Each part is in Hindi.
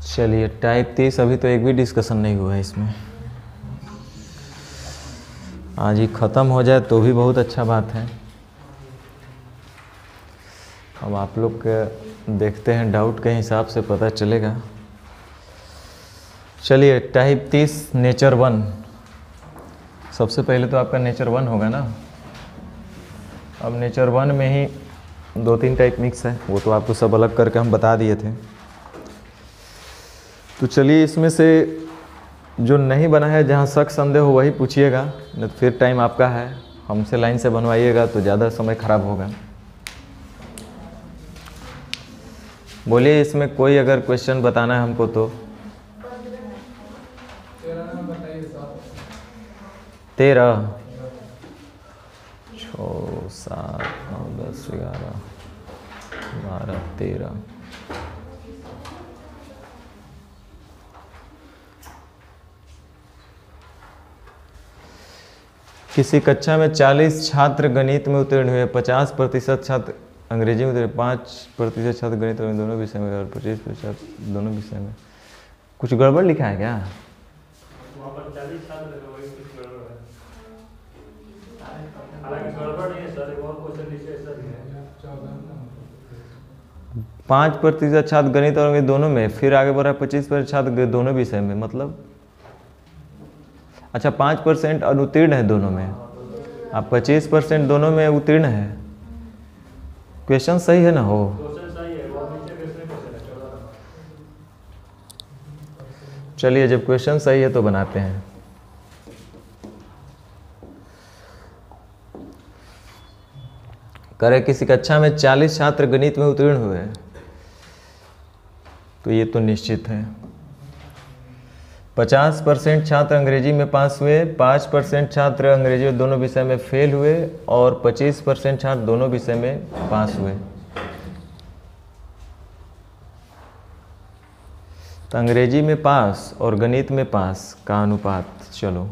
चलिए टाइप 30 अभी तो एक भी डिस्कशन नहीं हुआ है इसमें। आज ही ख़त्म हो जाए तो भी बहुत अच्छा बात है। अब आप लोग के देखते हैं डाउट के हिसाब से पता चलेगा। चलिए टाइप 30 नेचर 1। सबसे पहले तो आपका नेचर 1 होगा ना। अब नेचर 1 में ही 2-3 टाइप मिक्स है, वो तो आपको सब अलग करके हम बता दिए थे। तो चलिए इसमें से जो नहीं बना है, जहाँ शक संदेह हो वही पूछिएगा, नहीं तो फिर टाइम आपका है। हमसे लाइन से बनवाइएगा तो ज़्यादा समय खराब होगा। बोलिए इसमें कोई अगर क्वेश्चन बताना है हमको तो। 13 6 7 9 10 11 12 13। किसी कक्षा में 40 छात्र गणित में उत्तीर्ण हुए, 50% छात्र अंग्रेजी में उत्तीर्ण, 5% छात्र गणित में दोनों विषय में और 25% दोनों विषय में। कुछ गड़बड़ लिखा है क्या? वहाँ पर 40 छात्र है, वही कुछ गड़बड़ है। हालांकि गड़बड़ नहीं है सर, एक और क्वेश्चन नीचे ऐसा भी है। 5% छात्र गणित और अंग्रेजी दोनों में, फिर आगे बढ़ा 25% छात्र दोनों विषय में, मतलब अच्छा 5% अनुत्तीर्ण है दोनों में, आप 25% दोनों में उत्तीर्ण है। क्वेश्चन सही है ना? हो क्वेश्चन सही है, वो नीचे क्वेश्चन है 14। चलिए जब क्वेश्चन सही है तो बनाते हैं। करे किसी कक्षा में 40 छात्र गणित में उत्तीर्ण हुए, तो ये तो निश्चित है। 50% छात्र अंग्रेजी में पास हुए, 5% छात्र अंग्रेजी और दोनों विषय में फेल हुए और 25% छात्र दोनों विषय में पास हुए। तो अंग्रेजी में पास और गणित में पास का अनुपात, चलो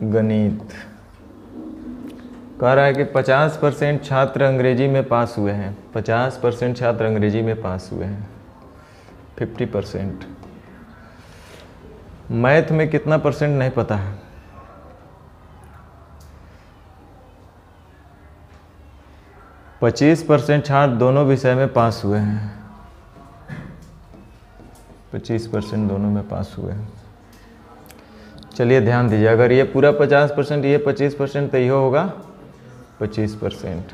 गणित कह रहा है कि 50% छात्र अंग्रेजी में पास हुए हैं, 50% छात्र अंग्रेजी में पास हुए हैं, 50%। मैथ में कितना परसेंट नहीं पता है। % छात्र दोनों विषय में पास हुए हैं, 25% दोनों में पास हुए हैं। चलिए ध्यान दीजिए, अगर ये पूरा 50%, ये 25%, तो ये होगा 25%।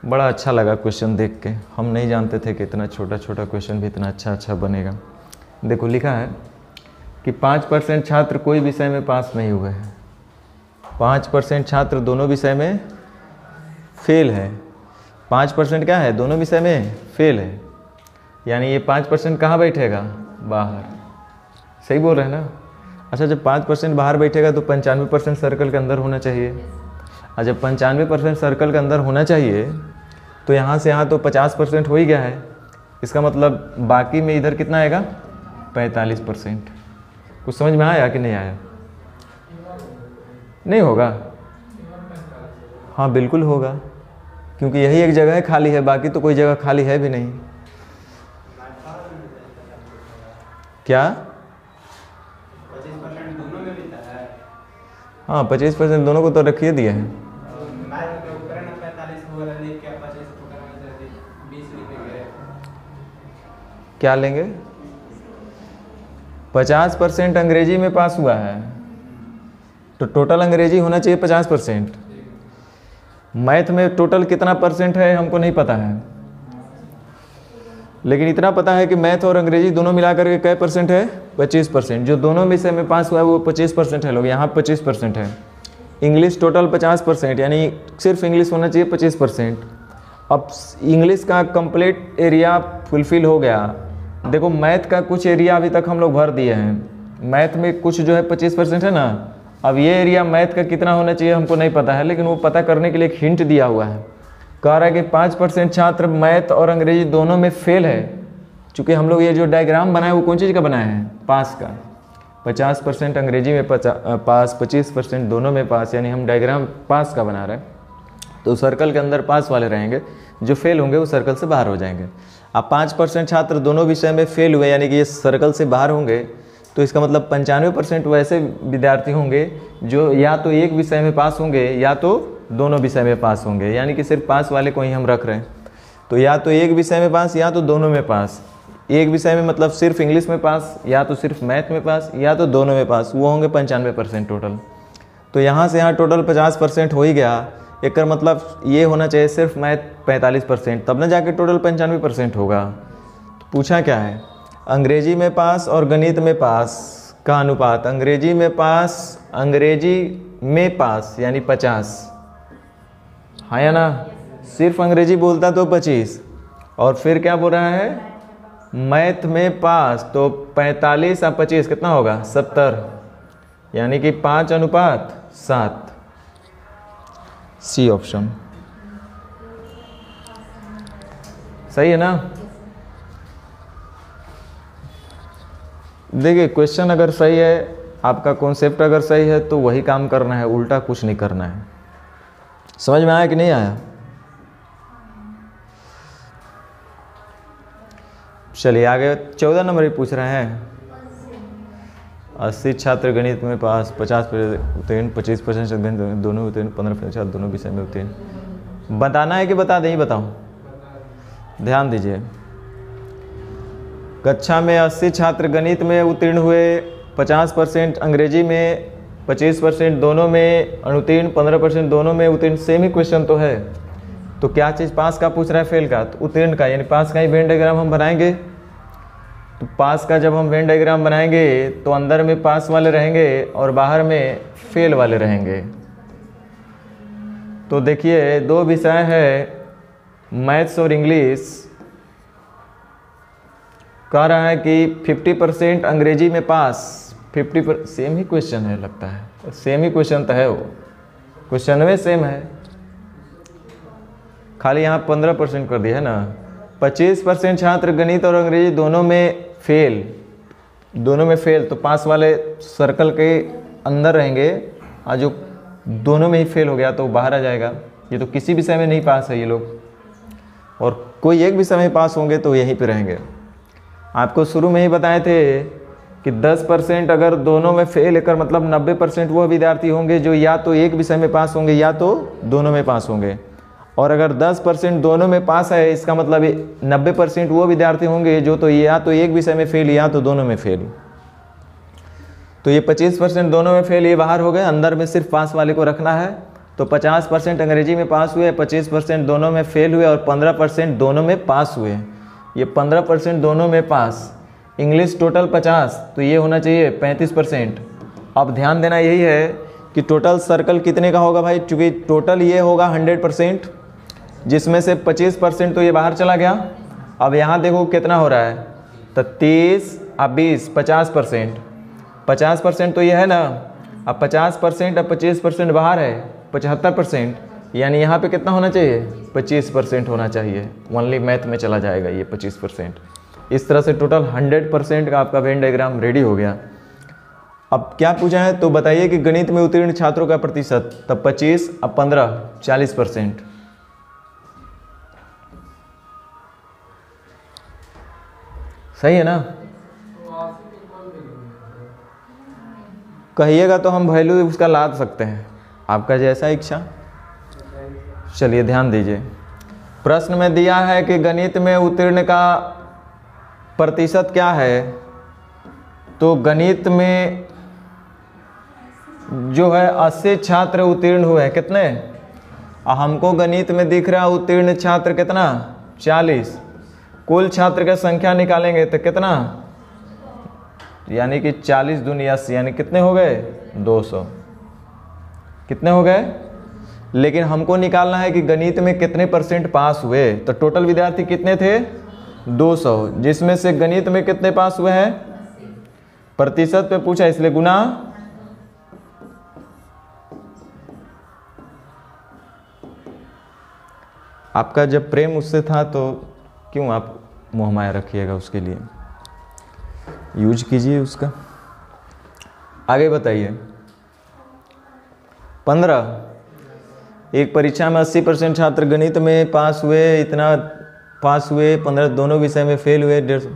बड़ा अच्छा लगा क्वेश्चन देख के। हम नहीं जानते थे कि इतना छोटा छोटा क्वेश्चन भी इतना अच्छा बनेगा। देखो लिखा है कि 5% छात्र कोई विषय में पास नहीं हुए हैं, 5% छात्र दोनों विषय में फेल है। 5% क्या है? दोनों विषय में फेल है, यानी ये 5% कहाँ बैठेगा? बाहर। सही बोल रहे हैं ना? अच्छा जब 5% बाहर बैठेगा तो 95% सर्कल के अंदर होना चाहिए। और जब 95% सर्कल के अंदर होना चाहिए तो यहाँ से यहाँ तो 50% हो ही गया है। इसका मतलब बाकी में इधर कितना आएगा? 45%। कुछ समझ में आया कि नहीं आया? नहीं होगा? हाँ बिल्कुल होगा, क्योंकि यही एक जगह खाली है, बाकी तो कोई जगह खाली है भी नहीं। क्या? हाँ 25% दोनों को तो रखिए दिए हैं। क्या लेंगे? 50% अंग्रेजी में पास हुआ है तो टोटल अंग्रेजी होना चाहिए 50%। मैथ में टोटल कितना परसेंट है हमको नहीं पता है, लेकिन इतना पता है कि मैथ और अंग्रेजी दोनों मिलाकर के कै परसेंट है? 25%। जो दोनों विषय में पास हुआ है वो 25% है लोग, यहाँ 25% है। इंग्लिश टोटल 50%, यानी सिर्फ इंग्लिश होना चाहिए 25%। अब इंग्लिश का कंप्लीट एरिया फुलफिल हो गया। देखो मैथ का कुछ एरिया अभी तक हम लोग भर दिए हैं, मैथ में कुछ जो है 25% है ना। अब ये एरिया मैथ का कितना होना चाहिए हमको नहीं पता है, लेकिन वो पता करने के लिए एक हिंट दिया हुआ है। कह रहा है कि 5% छात्र मैथ और अंग्रेजी दोनों में फेल है। चूँकि हम लोग ये जो डायग्राम बनाए वो कौन चीज़ का बनाए हैं? पास का। 50% अंग्रेजी में पास, 25% दोनों में पास, यानी हम डायग्राम पास का बना रहे हैं। तो सर्कल के अंदर पास वाले रहेंगे, जो फेल होंगे वो सर्कल से बाहर हो जाएंगे। अब 5% छात्र दोनों विषय में फेल हुए, यानी कि ये सर्कल से बाहर होंगे, तो इसका मतलब 95% वैसे विद्यार्थी होंगे जो या तो एक विषय में पास होंगे या तो दोनों विषय में पास होंगे, यानी कि सिर्फ पास वाले को ही हम रख रहे हैं। तो या तो एक विषय में पास या तो दोनों में पास। एक विषय में मतलब सिर्फ इंग्लिश में पास, या तो सिर्फ मैथ में पास, या तो दोनों में पास, वो होंगे 95% टोटल। तो यहाँ से यहाँ टोटल 50% हो ही गया। एक मतलब ये होना चाहिए सिर्फ मैथ 45%, तब ना जाके टोटल 95% होगा। तो पूछा क्या है, अंग्रेजी में पास और गणित में पास का अनुपात। अंग्रेजी में पास यानी 50, हाँ या ना। सिर्फ अंग्रेजी बोलता तो 25, और फिर क्या बोल रहा है, मैथ में पास, तो 45 और 25 कितना होगा, 70, यानी कि 5:7। सी ऑप्शन सही है ना। देखिए क्वेश्चन अगर सही है, आपका कॉन्सेप्ट अगर सही है, तो वही काम करना है, उल्टा कुछ नहीं करना है। समझ में आया कि नहीं आया? चलिए आगे 14 नंबर ही पूछ रहे हैं। 80 छात्र गणित में पास, 50% उत्तीर्ण, 25% गणित दोनों उत्तीर्ण, 15% दोनों विषय में उत्तीर्ण। बताना है कि बता दें? बताऊं, ध्यान दीजिए। कक्षा में 80 छात्र गणित में उत्तीर्ण हुए, 50% अंग्रेजी में, 25% दोनों में अनुत्तीर्ण, 15% दोनों में उत्तीर्ण। सेम ही क्वेश्चन तो है। तो क्या चीज़ पास का पूछ रहा है, फेल का? तो उत्तीर्ण का, यानी पास का ही वेन डायग्राम हम बनाएंगे। तो पास का जब हम वेन डायग्राम बनाएंगे तो अंदर में पास वाले रहेंगे और बाहर में फेल वाले रहेंगे। तो देखिए दो विषय है, मैथ्स और इंग्लिश। कह रहा है कि 50% अंग्रेजी में पास, 50%। सेम ही क्वेश्चन है लगता है, सेम ही क्वेश्चन तो है, वो क्वेश्चन में सेम है, खाली यहाँ 15% कर दिया है ना। 25% छात्र गणित और अंग्रेजी दोनों में फेल, तो पास वाले सर्कल के अंदर रहेंगे, और जो दोनों में ही फेल हो गया तो बाहर आ जाएगा। ये तो किसी विषय में नहीं पास है ये लोग, और कोई एक विषय में पास होंगे तो यहीं पे रहेंगे। आपको शुरू में ही बताए थे कि 10% अगर दोनों में फेल, एक मतलब 90% वो विद्यार्थी होंगे जो या तो एक विषय में पास होंगे या तो दोनों में पास होंगे। और अगर 10% दोनों में पास है, इसका मतलब 90% वो विद्यार्थी होंगे जो तो या तो एक विषय में फेल या तो दोनों में फेल। तो ये 25% दोनों में फेल, ये बाहर हो गए, अंदर में सिर्फ पास वाले को रखना है। तो 50% अंग्रेजी में पास हुए, 25% दोनों में फेल हुए और 15% दोनों में पास हुए। ये 15% दोनों में पास। इंग्लिश टोटल 50, तो ये होना चाहिए 35%। अब ध्यान देना यही है कि टोटल सर्कल कितने का होगा भाई, चूँकि टोटल ये होगा 100%, जिसमें से 25% तो ये बाहर चला गया। अब यहाँ देखो कितना हो रहा है, तो 30 और 20, 50%। 50% तो ये है ना, अब 50% और 25% बाहर है, 75%, यानी यहाँ पे कितना होना चाहिए, 25% होना चाहिए। ओनली मैथ में चला जाएगा ये 25%। इस तरह से टोटल 100% का आपका वेन डायग्राम रेडी हो गया। अब क्या पूछा है, तो बताइए कि गणित में उत्तीर्ण छात्रों का प्रतिशत। तब 25 और 15, 40%। सही है ना? कहिएगा तो हम वैल्यू उसका ला सकते हैं, आपका जैसा इच्छा। चलिए ध्यान दीजिए, प्रश्न में दिया है कि गणित में उत्तीर्ण का प्रतिशत क्या है। तो गणित में जो है 80 छात्र उत्तीर्ण हुए हैं, कितने? हमको गणित में दिख रहा उत्तीर्ण छात्र कितना, 40। कुल छात्र की संख्या निकालेंगे तो कितना, यानी कि 40 दूनी 80, यानी कितने हो गए, 200। कितने हो गए? लेकिन हमको निकालना है कि गणित में कितने % पास हुए। तो टोटल विद्यार्थी कितने थे, 200, जिसमें से गणित में कितने पास हुए हैं, प्रतिशत पे पूछा इसलिए गुना। आपका जब प्रेम उससे था तो क्यों आप मोह माया रखिएगा, उसके लिए यूज कीजिए उसका। आगे बताइए। 15। एक परीक्षा में 80% छात्र गणित में पास हुए, इतना पास हुए, 15 दोनों विषय में फेल हुए, 150।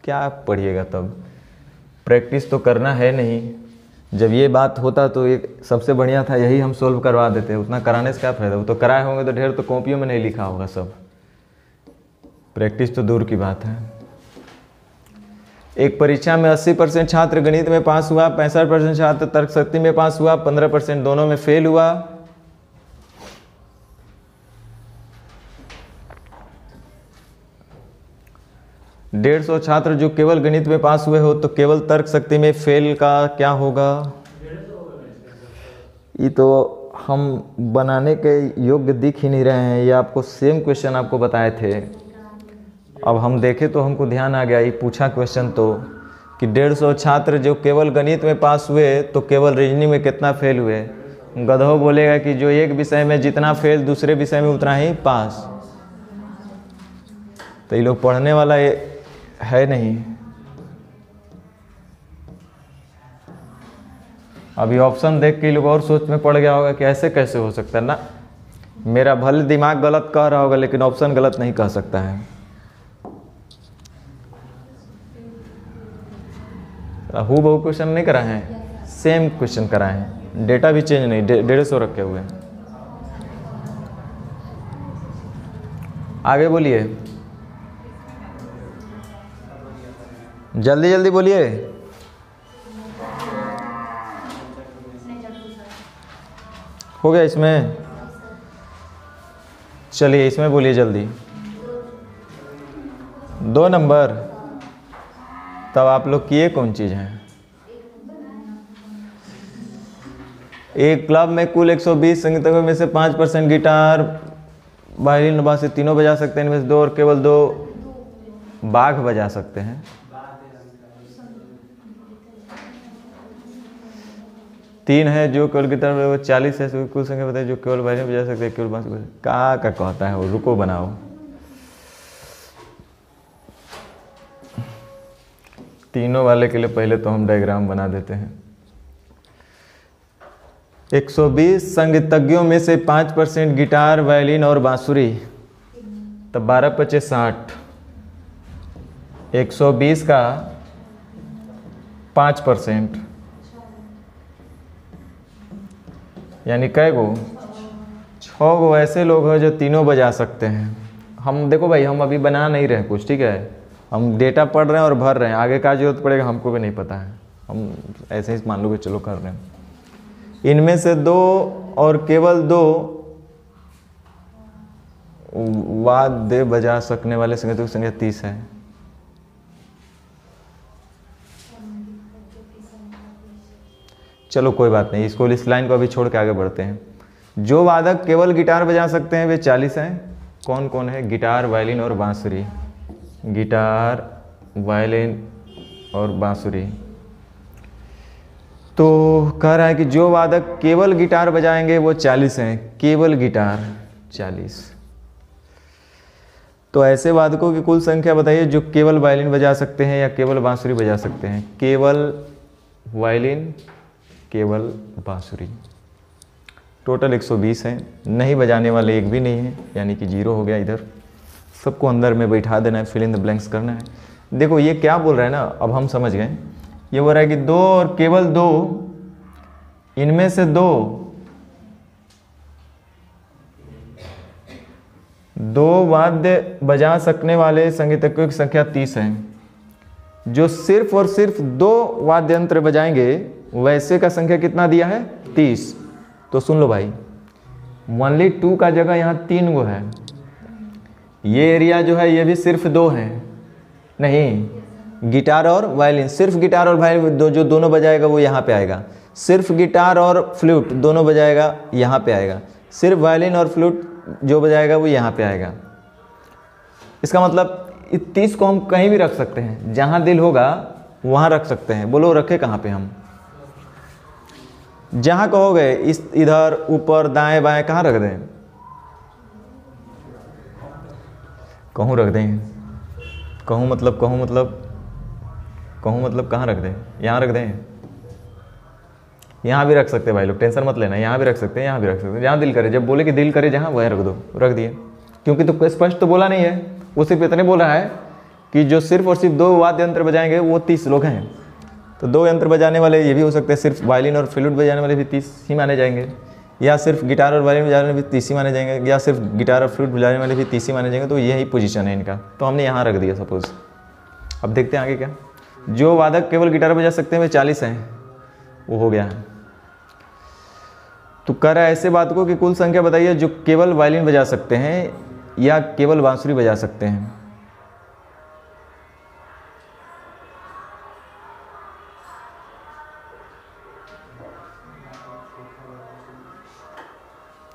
क्या पढ़िएगा तब? प्रैक्टिस तो करना है नहीं। जब ये बात होता तो एक सबसे बढ़िया था यही हम सोल्व करवा देते। उतना कराने से क्या फ़ायदा? वो तो कराए होंगे तो ढेर तो कॉपियों में नहीं लिखा होगा सब। प्रैक्टिस तो दूर की बात है। एक परीक्षा में 80% छात्र गणित में पास हुआ, 65% छात्र तर्कशक्ति में पास हुआ, 15% दोनों में फेल हुआ। डेढ़ 150 छात्र जो केवल गणित में पास हुए हो तो केवल तर्क शक्ति में फेल का क्या होगा? ये तो हम बनाने के योग्य दिख ही नहीं रहे हैं। ये आपको सेम क्वेश्चन आपको बताए थे। अब हम देखे तो हमको ध्यान आ गया, ये पूछा क्वेश्चन तो कि 150 छात्र जो केवल गणित में पास हुए तो केवल रीजनिंग में कितना फेल हुए। गधो बोलेगा कि जो एक विषय में जितना फेल दूसरे विषय में उतना ही पास। तो ये लोग पढ़ने वाला है नहीं। अभी ऑप्शन देख के लोग और सोच में पड़ गया होगा कि ऐसे कैसे हो सकता है ना। मेरा भले दिमाग गलत कह रहा होगा लेकिन ऑप्शन गलत नहीं कह सकता है। हूबहू क्वेश्चन नहीं कराए हैं, सेम क्वेश्चन कराए हैं, डेटा भी चेंज नहीं, 150 रखे हुए हैं। आगे बोलिए, जल्दी जल्दी बोलिए। हो गया इसमें? चलिए इसमें बोलिए जल्दी। 2 नंबर। तब आप लोग किए कौन चीज़ हैं? एक क्लब में कुल 120 संगीतज्ञों में से 5% गिटार, वायलिन, बांसुरी तीनों बजा सकते हैं। इनमें से 2 और केवल 2 बाघ बजा सकते हैं। 3 है जो केवल गिटार, 40 है कुल संख्या बताइए जो केवल वायलिन बजा सकते हैं, केवल बांसुरी। का कहता है वो? रुको बनाओ। तीनों वाले के लिए पहले तो हम डायग्राम बना देते हैं। 120 संगीतज्ञों में से 5% गिटार, वायलिन और बांसुरी, तब 12×5 = 60। 120 का 5% यानी कै गो? 6 गो ऐसे लोग हैं जो तीनों बजा सकते हैं। हम देखो भाई, हम अभी बना नहीं रहे कुछ, ठीक है? हम डेटा पढ़ रहे हैं और भर रहे हैं। आगे का जरूरत पड़ेगा हमको भी नहीं पता है, हम ऐसे ही मान लो कि चलो कर रहे हैं। इनमें से 2 और केवल 2 वाद्य बजा सकने वाले संगीतों की संख्या 30 है। चलो कोई बात नहीं, इसको इस लाइन को अभी छोड़ के आगे बढ़ते हैं। जो वादक केवल गिटार बजा सकते हैं वे 40 हैं। कौन कौन है? गिटार, वायलिन और बांसुरी। गिटार, वायलिन और बांसुरी। तो कह रहा है कि जो वादक केवल गिटार बजाएंगे वो 40 हैं। केवल गिटार 40। तो ऐसे वादकों की कुल संख्या बताइए जो केवल वायलिन बजा सकते हैं या केवल बांसुरी बजा सकते हैं। केवल वायलिन, केवल बांसुरी, टोटल 120 हैं। नहीं बजाने वाले एक भी नहीं है, यानी कि 0 हो गया। इधर सबको अंदर में बैठा देना है, फिल इन द ब्लैंक्स करना है। देखो ये क्या बोल रहा है ना, अब हम समझ गए। ये बोल रहा है कि 2 और केवल 2, इनमें से 2 वाद्य बजा सकने वाले संगीतज्ञों की संख्या 30 है। जो सिर्फ और सिर्फ 2 वाद्य यंत्र बजाएंगे वैसे का संख्या कितना दिया है? 30। तो सुन लो भाई, ओनली 2 का जगह यहाँ 3 गो है। ये एरिया जो है ये भी सिर्फ 2 है। नहीं, गिटार और वायलिन, सिर्फ गिटार और वायलिन जो दोनों बजाएगा वो यहाँ पे आएगा। सिर्फ गिटार और फ्लूट दोनों बजाएगा यहाँ पे आएगा। सिर्फ वायलिन और फ्लूट जो बजाएगा वो यहाँ पे आएगा। इसका मतलब इस 30 को हम कहीं भी रख सकते हैं, जहाँ दिल होगा वहाँ रख सकते हैं। बोलो रखे कहाँ पे? हम जहाँ कहोगे, इस इधर ऊपर दाएं बाएं, कहाँ रख दें? कहूँ रख दें। कहूँ मतलब कहाँ रख दें? यहाँ रख दें? यहाँ भी रख सकते हैं भाई लोग, टेंशन मत लेना, यहाँ भी रख सकते हैं, यहाँ भी रख सकते हैं, जहाँ दिल करे। जब बोले कि दिल करे जहाँ, वह रख दो, रख दिए। क्योंकि तो स्पष्ट तो बोला नहीं है, वो सिर्फ इतने बोला है कि जो सिर्फ और सिर्फ 2 वाद्य यंत्र बजाएंगे वो 30 लोग हैं। तो 2 यंत्र बजाने वाले ये भी हो सकते हैं, सिर्फ वायलिन और फ्लूट बजाने वाले भी 30 ही माने जाएंगे, या सिर्फ गिटार और वायलिन बजाने वाले भी 30 ही माने जाएंगे, या सिर्फ गिटार और फ्लूट बजाने वाले भी 30 ही माने जाएंगे। तो यही पोजीशन है इनका, तो हमने यहाँ रख दिया सपोज। अब देखते हैं आगे क्या। जो वादक केवल गिटार बजा सकते हैं वे 40 हैं, वो हो गया है। तो कह रहा है ऐसे बात को कि कुल संख्या बताइए जो केवल वायलिन बजा सकते हैं या केवल बांसुरी बजा सकते हैं।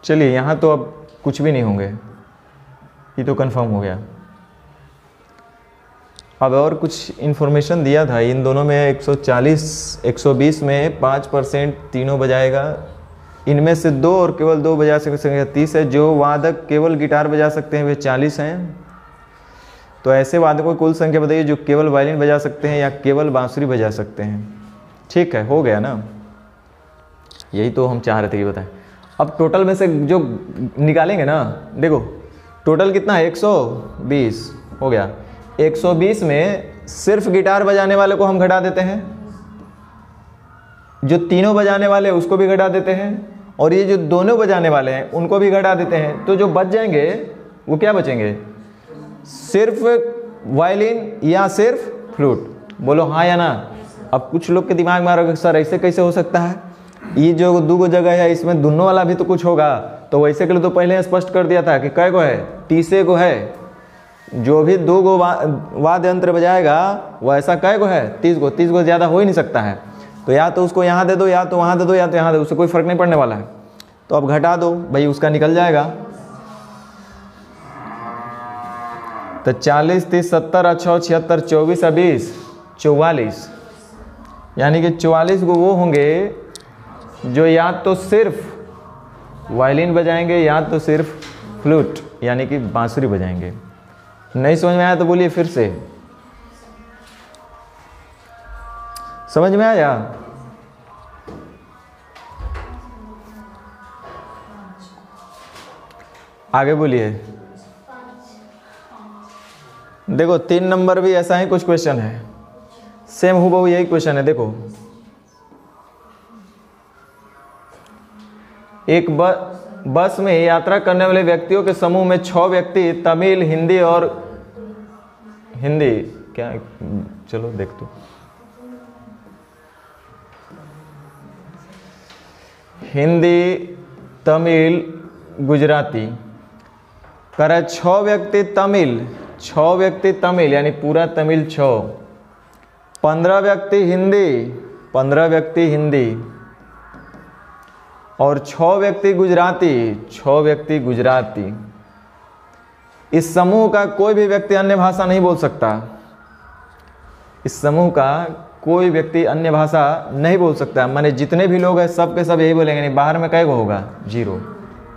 चलिए यहाँ तो अब कुछ भी नहीं होंगे, ये तो कंफर्म हो गया। अब और कुछ इन्फॉर्मेशन दिया था इन दोनों में, 140 120 में 5% तीनों बजाएगा, इनमें से 2 और केवल 2 बजा सकते 30 है। जो वादक केवल गिटार बजा सकते हैं वे 40 हैं। तो ऐसे वादकों की कुल संख्या बताइए जो केवल वायलिन बजा सकते हैं या केवल बांसुरी बजा सकते हैं। ठीक है, हो गया ना, यही तो हम चाह रहे थे कि बताएं। अब टोटल में से जो निकालेंगे ना, देखो टोटल कितना है, 120 हो गया। 120 में सिर्फ गिटार बजाने वाले को हम घटा देते हैं, जो तीनों बजाने वाले हैं उसको भी घटा देते हैं, और ये जो दोनों बजाने वाले हैं उनको भी घटा देते हैं। तो जो बच जाएंगे वो क्या बचेंगे, सिर्फ वायलिन या सिर्फ फ्लूट। बोलो हाँ या ना। अब कुछ लोग के दिमाग में आ रहा है सर ऐसे कैसे हो सकता है, ये जो 2 जगह है इसमें दोनों वाला भी तो कुछ होगा। तो वैसे के लिए तो पहले स्पष्ट कर दिया था कि कै को है, 30 को है। जो भी 2 वाद्य यंत्र बजाएगा वो ऐसा कै को है, 30 को। 30 को ज़्यादा हो ही नहीं सकता है। तो या तो उसको यहाँ दे दो, या तो वहाँ दे दो, या तो यहाँ दे दो, उससे कोई फ़र्क नहीं पड़ने वाला है। तो अब घटा दो भाई, उसका निकल जाएगा। तो 40 30 70 अच्छो 76 24 20 44, यानी कि 44 को वो होंगे जो या तो सिर्फ वायलिन बजाएंगे या तो सिर्फ फ्लूट यानी कि बांसुरी बजाएंगे। नहीं समझ में आया तो बोलिए फिर से। समझ में आया? आगे बोलिए। देखो 3 नंबर भी ऐसा ही कुछ क्वेश्चन है, सेम हूबहू यही क्वेश्चन है। देखो एक बस में यात्रा करने वाले व्यक्तियों के समूह में 6 व्यक्ति तमिल, हिंदी और हिंदी क्या, चलो देख दो। हिंदी, तमिल, गुजराती। कह रहा है 6 व्यक्ति तमिल, 6 व्यक्ति तमिल यानी पूरा तमिल 6, 15 व्यक्ति हिंदी, 15 व्यक्ति हिंदी, और 6 व्यक्ति गुजराती, 6 व्यक्ति गुजराती। इस समूह का कोई भी व्यक्ति अन्य भाषा नहीं बोल सकता। इस समूह का कोई व्यक्ति अन्य भाषा नहीं बोल सकता। माने जितने भी लोग हैं सब के सब यही बोलेंगे। नहीं, बाहर में कैगो होगा, 0।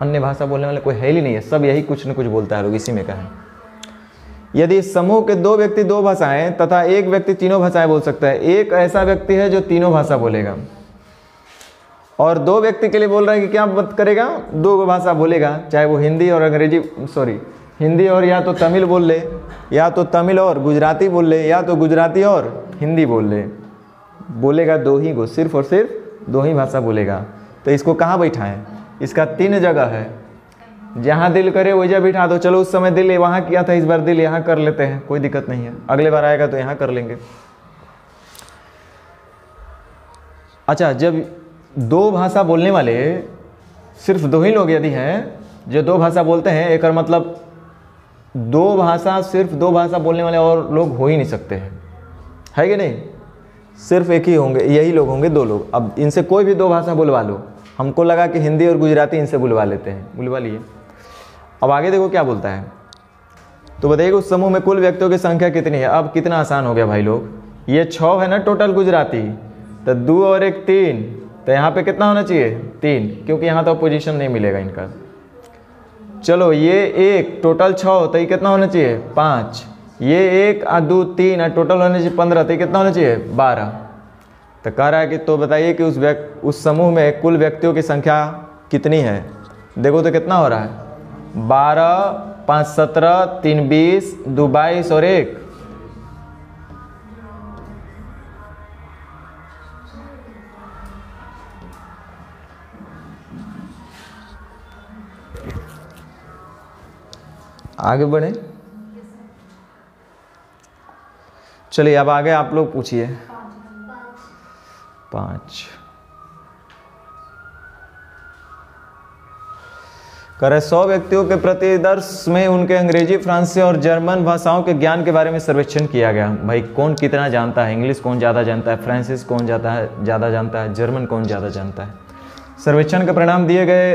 अन्य भाषा बोलने वाले कोई है ही नहीं है, सब यही कुछ न कुछ बोलता है लोग, इसी में कहा है। यदि इस समूह के 2 व्यक्ति 2 भाषाएं तथा 1 व्यक्ति तीनों भाषाएं बोल सकता है, एक ऐसा व्यक्ति है जो तीनों भाषा बोलेगा, और 2 व्यक्ति के लिए बोल रहा है कि क्या मत करेगा, 2 भाषा बोलेगा, चाहे वो हिंदी और अंग्रेजी, हिंदी और या तो तमिल बोल ले, या तो तमिल और गुजराती बोल ले, या तो गुजराती और हिंदी बोल ले। बोलेगा 2 ही को, सिर्फ और सिर्फ 2 ही भाषा बोलेगा। तो इसको कहाँ बैठाएं? इसका 3 जगह है, जहाँ दिल करे वजह बिठा दो। चलो उस समय दिल वहाँ किया था, इस बार दिल यहाँ कर लेते हैं, कोई दिक्कत नहीं है। अगले बार आएगा तो यहाँ कर लेंगे। अच्छा, जब 2 भाषा बोलने वाले सिर्फ 2 ही लोग यदि हैं जो 2 भाषा बोलते हैं, एक मतलब 2 भाषा, सिर्फ 2 भाषा बोलने वाले और लोग हो ही नहीं सकते हैं, है कि नहीं? सिर्फ एक ही होंगे, यही लोग होंगे, 2 लोग। अब इनसे कोई भी 2 भाषा बुलवा लो। हमको लगा कि हिंदी और गुजराती इनसे बुलवा लेते हैं, बुलवा लिए। अब आगे देखो क्या बोलता है। तो बताइए उस समूह में कुल व्यक्तियों की संख्या कितनी है। अब कितना आसान हो गया भाई लोग, ये 6 है ना टोटल गुजराती, तो 2 और 1 3, तो यहाँ पे कितना होना चाहिए 3, क्योंकि यहाँ तो पोजीशन नहीं मिलेगा इनका। चलो ये 1 टोटल 6, तो ये कितना होना चाहिए 5, ये 1 2 3 टोटल होना चाहिए 15, तो ये कितना होना चाहिए 12। तो कह रहा है कि तो बताइए कि उस समूह में कुल व्यक्तियों की संख्या कितनी है। देखो तो कितना हो रहा है, 12, 5 17, 3 20, 2 22 और 1। आगे बढ़े, चलिए अब आगे आप लोग पूछिए। 5 करे 100 व्यक्तियों के प्रति दर्श में उनके अंग्रेजी, फ्रांसीसी और जर्मन भाषाओं के ज्ञान के बारे में सर्वेक्षण किया गया। भाई कौन कितना जानता है, इंग्लिश कौन ज़्यादा जानता है, फ्रांसीसी कौन ज़्यादा जानता है, जर्मन कौन ज़्यादा जानता है। सर्वेक्षण के परिणाम दिए गए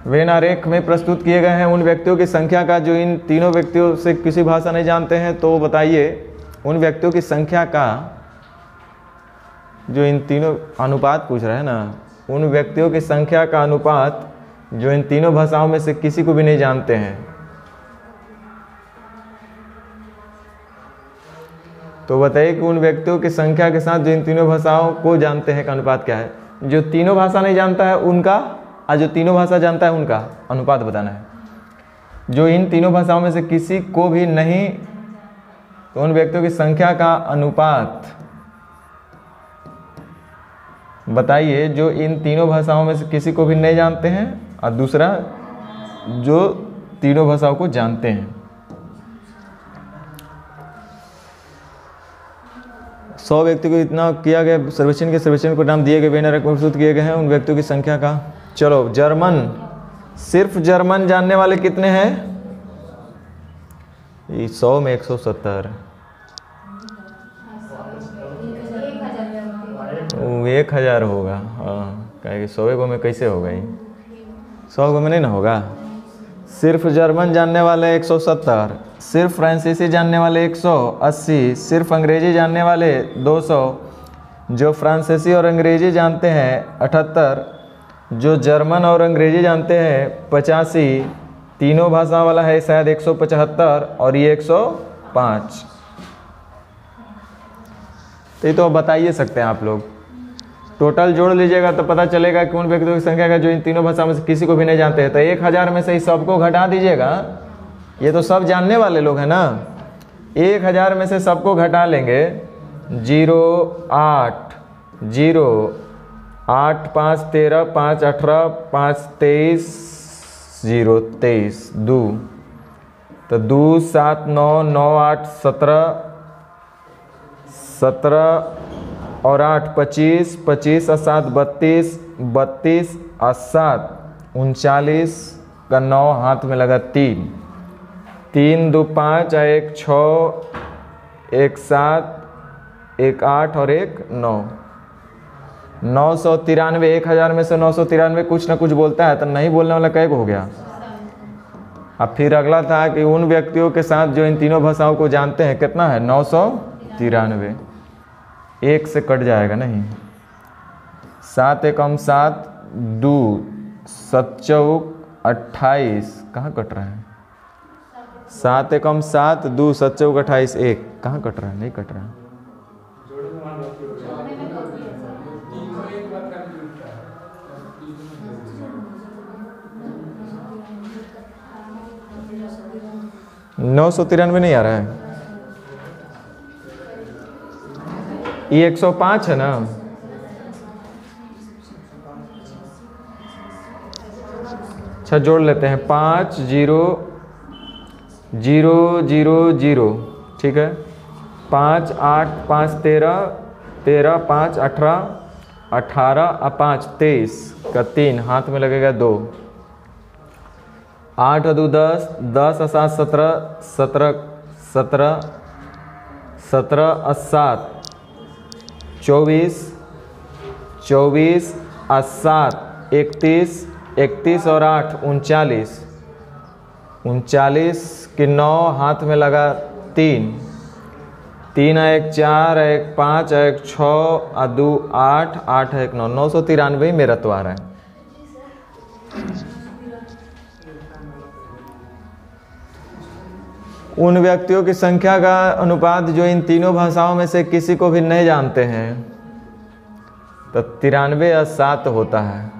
वेन आरेख में प्रस्तुत किए गए हैं। उन व्यक्तियों की संख्या का जो इन तीनों व्यक्तियों से किसी भाषा नहीं जानते हैं, तो बताइए उन व्यक्तियों की संख्या का जो इन तीनों अनुपात पूछ रहा है ना, उन व्यक्तियों की संख्या का अनुपात जो इन तीनों भाषाओं में से किसी को भी नहीं जानते हैं। तो बताइए कि उन व्यक्तियों की संख्या के साथ जो इन तीनों भाषाओं को जानते हैं का अनुपात क्या है। जो तीनों भाषा नहीं जानता है उनका और जो तीनों भाषा जानता है उनका अनुपात बताना है। जो इन तीनों भाषाओं में से किसी को भी नहीं, तो उन व्यक्तियों की संख्या का अनुपात बताइए जो इन तीनों भाषाओं में से किसी को भी नहीं जानते हैं, और दूसरा जो तीनों भाषाओं को जानते हैं। 100 व्यक्ति को इतना किया गया सर्वेक्षण को नाम दिए गए, वेन आरेख में प्रस्तुत किए गए हैं उन व्यक्तियों की संख्या का। चलो जर्मन, सिर्फ जर्मन जानने वाले कितने हैं? 100 में 170, 1000 होगा। हाँ, कहेंगे 100 गो में कैसे होगा, 100 गो में नहीं ना होगा। सिर्फ जर्मन जानने वाले 170, सिर्फ फ्रांसीसी जानने वाले 180, सिर्फ अंग्रेजी जानने वाले 200, जो फ्रांसीसी और अंग्रेजी जानते हैं 78, जो जर्मन और अंग्रेजी जानते हैं 85, तीनों भाषा वाला है शायद 175 और ये 105। तो ये तो बताइए सकते हैं आप लोग, टोटल जोड़ लीजिएगा तो पता चलेगा कि उन व्यक्तियों की संख्या का जो इन तीनों भाषा में से किसी को भी नहीं जानते हैं। तो 1000 में से ही सबको घटा दीजिएगा, ये तो सब जानने वाले लोग हैं ना। 1000 में से सबको घटा लेंगे, 0 8 0 8 5 13 5 18 5 23 0 23 2, तो 2 7 9 9 8 17 17 और 8 25 25 और 7 32 32 और 7 39 का 9 हाथ में लगा 3 3 2 5 1 6 1 7 1 8 और 1 9 993। 1000 में से 993 कुछ ना कुछ बोलता है, तो नहीं बोलने वाला कैक हो गया। अब फिर अगला था कि उन व्यक्तियों के साथ जो इन तीनों भाषाओं को जानते हैं कितना है, 993। 1 से कट जाएगा नहीं, 7 एकम 7 2 7 चौक 28, कहाँ कट रहा है? 7 एकम 7 2 7 चौक 28 1, कहाँ कट रहा है? नहीं कट रहा है। 993 नहीं आ रहा है, ये 105 है ना। अच्छा जोड़ लेते हैं, 5 0 0 0 0, ठीक है। 5 8 5 13 13 5 18 18 और 5 23 का 3 हाथ में लगेगा 2, 8 और 2 10 10 और 7 17 17 17 17 और 7 24 24 और 7 31 31 और 8 39 39 के 9 हाथ में लगा 3 3 1 4 1 5 1 6 और 2 8 8 1 9 993 मेरा तो आ रहा है। उन व्यक्तियों की संख्या का अनुपात जो इन तीनों भाषाओं में से किसी को भी नहीं जानते हैं, तो 93 या 7 होता है।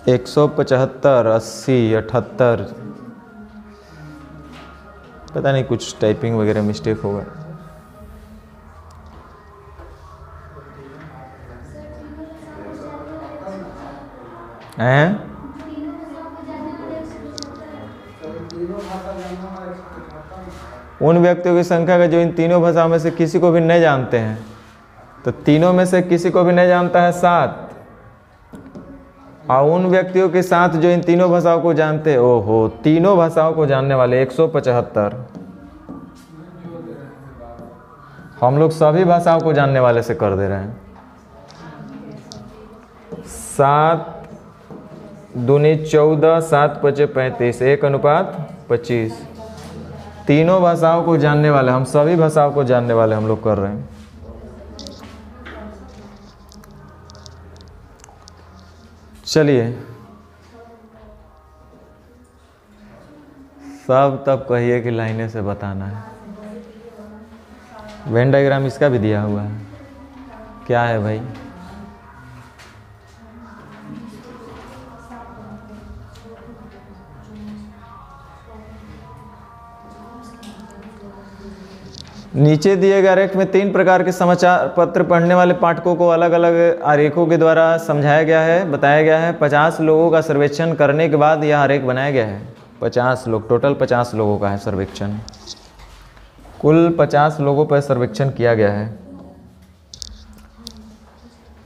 एक 175, 80, 78, पता नहीं कुछ टाइपिंग वगैरह मिस्टेक होगा। हैं? उन व्यक्तियों की संख्या का जो इन तीनों भाषाओं में से किसी को भी नहीं जानते हैं, तो तीनों में से किसी को भी नहीं जानता है 7, और उन व्यक्तियों के साथ जो इन तीनों भाषाओं को जानते हैं, ओहो, तीनों भाषाओं को जानने वाले 175। हम लोग सभी भाषाओं को जानने वाले से कर दे रहे हैं। 7 दूनी 14, 7 पचे 35, 1:25। तीनों भाषाओं को जानने वाले, हम सभी भाषाओं को जानने वाले हम लोग कर रहे हैं। चलिए, सब तब कहिए कि लाइनें से बताना है। वेन डायग्राम इसका भी दिया हुआ है, क्या है भाई? नीचे दिए गए आरेख में 3 प्रकार के समाचार पत्र पढ़ने वाले पाठकों को अलग अलग आरेखों के द्वारा समझाया गया है, बताया गया है। 50 लोगों का सर्वेक्षण करने के बाद यह आरेख बनाया गया है। 50 लोग, टोटल 50 लोगों का है सर्वेक्षण। कुल 50 लोगों पर सर्वेक्षण किया गया है।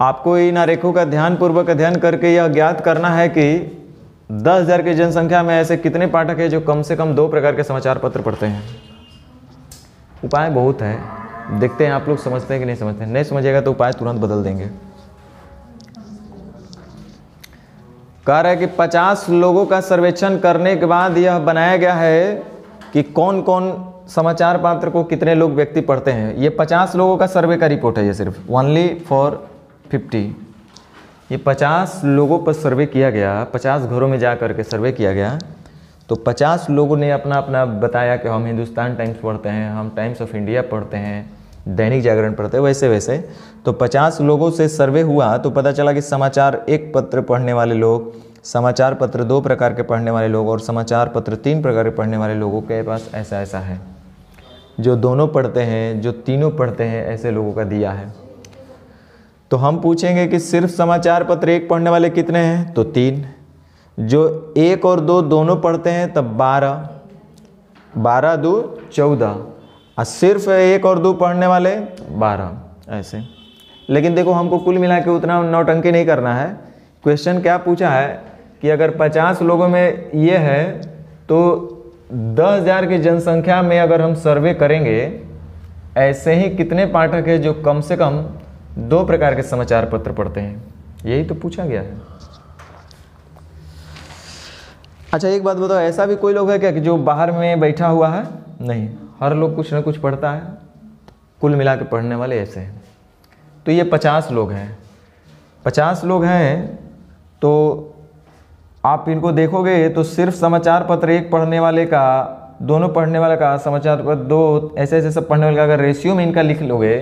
आपको इन आरेखों का ध्यानपूर्वक अध्ययन करके यह ज्ञात करना है कि 10,000 की जनसंख्या में ऐसे कितने पाठक हैं जो कम से कम 2 प्रकार के समाचार पत्र पढ़ते हैं। उपाय बहुत है, देखते हैं आप लोग समझते हैं कि नहीं समझते हैं। नहीं समझेगा तो उपाय तुरंत बदल देंगे। कह रहा है कि 50 लोगों का सर्वेक्षण करने के बाद यह बनाया गया है कि कौन कौन समाचार पत्र को कितने लोग व्यक्ति पढ़ते हैं। ये 50 लोगों का सर्वे का रिपोर्ट है, ये सिर्फ ओनली फॉर 50। ये 50 लोगों पर सर्वे किया गया, 50 घरों में जा कर के सर्वे किया गया। तो 50 लोगों ने अपना अपना बताया कि हम हिंदुस्तान टाइम्स पढ़ते हैं, हम टाइम्स ऑफ इंडिया पढ़ते हैं, दैनिक जागरण पढ़ते हैं, वैसे वैसे। तो 50 लोगों से सर्वे हुआ तो पता चला कि समाचार 1 पत्र पढ़ने वाले लोग, समाचार पत्र 2 प्रकार के पढ़ने वाले लोग और समाचार पत्र 3 प्रकार के पढ़ने वाले लोगों के पास ऐसा ऐसा है। जो दोनों पढ़ते हैं, जो तीनों पढ़ते हैं, ऐसे लोगों का दिया है। तो हम पूछेंगे कि सिर्फ समाचार पत्र 1 पढ़ने वाले कितने हैं, तो 3। जो 1 और 2 दोनों पढ़ते हैं तब 12, 12 2 14, और सिर्फ 1 और 2 पढ़ने वाले 12, ऐसे। लेकिन देखो, हमको कुल मिला के उतना नौटंकी नहीं करना है। क्वेश्चन क्या पूछा है कि अगर 50 लोगों में ये है तो 10,000 की जनसंख्या में अगर हम सर्वे करेंगे, ऐसे ही कितने पाठक हैं जो कम से कम 2 प्रकार के समाचार पत्र पढ़ते हैं। यही तो पूछा गया है। अच्छा, एक बात बताओ, ऐसा भी कोई लोग है क्या कि जो बाहर में बैठा हुआ है? नहीं, हर लोग कुछ ना कुछ पढ़ता है। कुल मिला के पढ़ने वाले ऐसे हैं। तो ये 50 लोग हैं। 50 लोग हैं तो आप इनको देखोगे तो सिर्फ समाचार पत्र 1 पढ़ने वाले का, दोनों पढ़ने वाले का, समाचार पत्र 2, ऐसे ऐसे सब पढ़ने वाले का अगर रेशियो में इनका लिख लोगे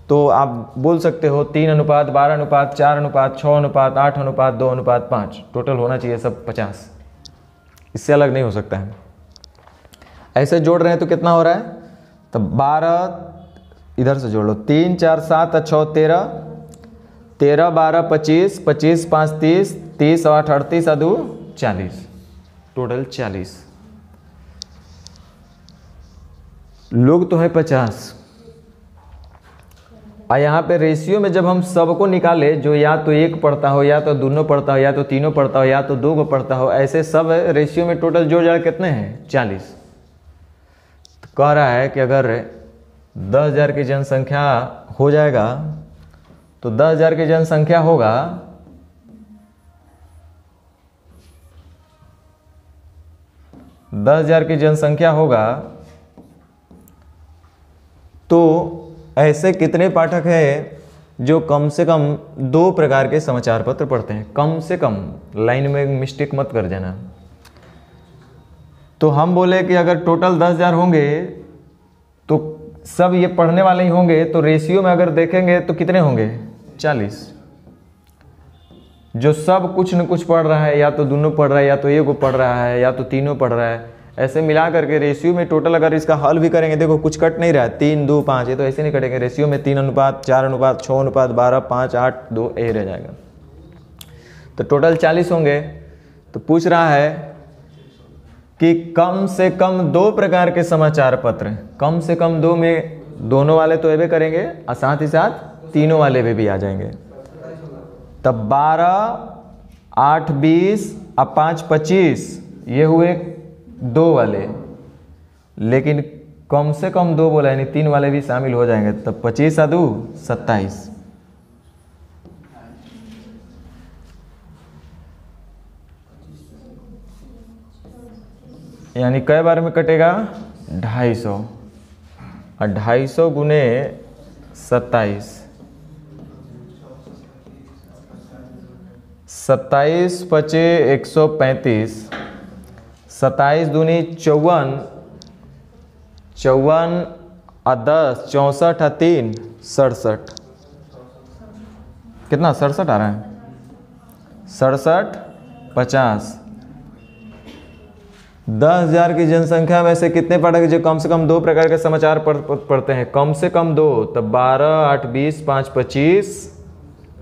तो आप बोल सकते हो 3:12:4:4:6:8:2:5 टोटल होना चाहिए सब 50। इससे अलग नहीं हो सकता है। ऐसे जोड़ रहे हैं तो कितना हो रहा है? तो 12 इधर से जोड़ लो, 3 4 7 6 13, 13 12 25, 25 5 30, 30 8 38 2 40, टोटल 40 लोग तो है 50। और यहाँ पे रेशियो में जब हम सबको निकाले, जो या तो 1 पढ़ता हो, या तो दोनों पढ़ता हो, या तो तीनों पढ़ता हो, या तो 2 को पढ़ता हो, ऐसे सब रेशियो में टोटल जोड़ जाड़ कितने हैं? 40। तो कह रहा है कि अगर 10,000 की जनसंख्या हो जाएगा तो 10,000 की जनसंख्या होगा 10,000 की जनसंख्या होगा तो ऐसे कितने पाठक हैं जो कम से कम 2 प्रकार के समाचार पत्र पढ़ते हैं। कम से कम, लाइन में मिस्टेक मत कर देना। तो हम बोले कि अगर टोटल 10,000 होंगे तो सब ये पढ़ने वाले ही होंगे, तो रेशियो में अगर देखेंगे तो कितने होंगे? 40। जो सब कुछ न कुछ पढ़ रहा है, या तो दोनों पढ़ रहा है, या तो एक को पढ़ रहा है, या तो तीनों पढ़ रहा है, ऐसे मिला करके रेशियो में टोटल अगर इसका हल भी करेंगे, देखो कुछ कट नहीं रहा है, 3, 2, 5, ये तो ऐसे नहीं कटेंगे। रेशियो में 3:4, 6:12, 5, 8, 2 यही रह जाएगा। तो टोटल 40 होंगे। तो पूछ रहा है कि कम से कम 2 प्रकार के समाचार पत्र, कम से कम 2 में दोनों वाले तो एवे करेंगे और साथ ही साथ तीनों वाले भी आ जाएंगे। तब 12, 8, 20 और 5, 25 ये हुए 2 वाले, लेकिन कम से कम 2 बोला, यानी 3 वाले भी शामिल हो जाएंगे। तब 25 और 2 27, यानी कई बार में कटेगा? 250, और 250 गुने 27, 27 पचे 135, 27 दूनी 54, 54 और 10 64 और 3 67, कितना 67 आ रहा है? 67 50। 10,000 की जनसंख्या में से कितने पढ़ेंगे जो कम से कम 2 प्रकार के समाचार पढ़ते हैं? कम से कम 2, तब 12, 8, 20, 5, 25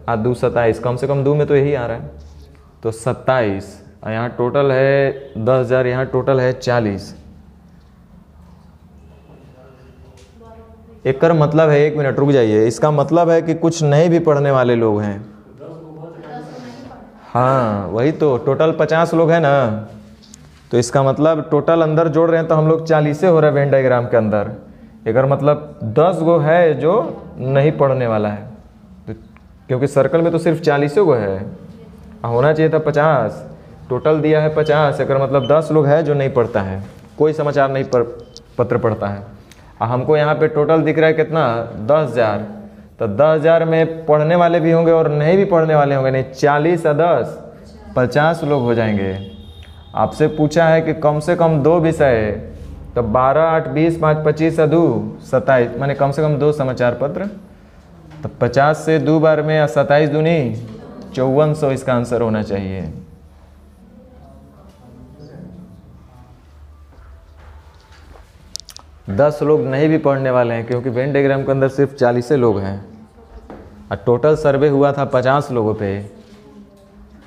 और 2 27। कम से कम 2 में तो यही आ रहा है, तो 27। और यहाँ टोटल है 10,000, यहाँ टोटल है 40। एक कर मतलब है, 1 मिनट रुक जाइए, इसका मतलब है कि कुछ नहीं भी पढ़ने वाले लोग हैं। हाँ वही तो, टोटल 50 लोग हैं ना, तो इसका मतलब टोटल अंदर जोड़ रहे हैं तो हम लोग 40 से हो रहा है वेन डायग्राम के अंदर। अगर मतलब 10 गो है जो नहीं पढ़ने वाला है, तो क्योंकि सर्कल में तो सिर्फ 40 गो है, होना चाहिए था 50, टोटल दिया है 50। अगर मतलब 10 लोग है जो नहीं पढ़ता है, कोई समाचार नहीं पत्र पढ़ता है। हमको यहाँ पे टोटल दिख रहा है कितना? 10,000। तो 10,000 में पढ़ने वाले भी होंगे और नहीं भी पढ़ने वाले होंगे, नहीं 40 और 10 50 लोग हो जाएंगे। आपसे पूछा है कि कम से कम 2 विषय, तो 12, 8, 20, 5, 25 और 2 27, माने कम से कम 2 समाचार पत्र। तो 50 से 2 बार में 27 दूनी 5400 इसका आंसर होना चाहिए। दस लोग नहीं भी पढ़ने वाले हैं क्योंकि वेन डायग्राम के अंदर सिर्फ 40 लोग हैं और टोटल सर्वे हुआ था 50 लोगों पे,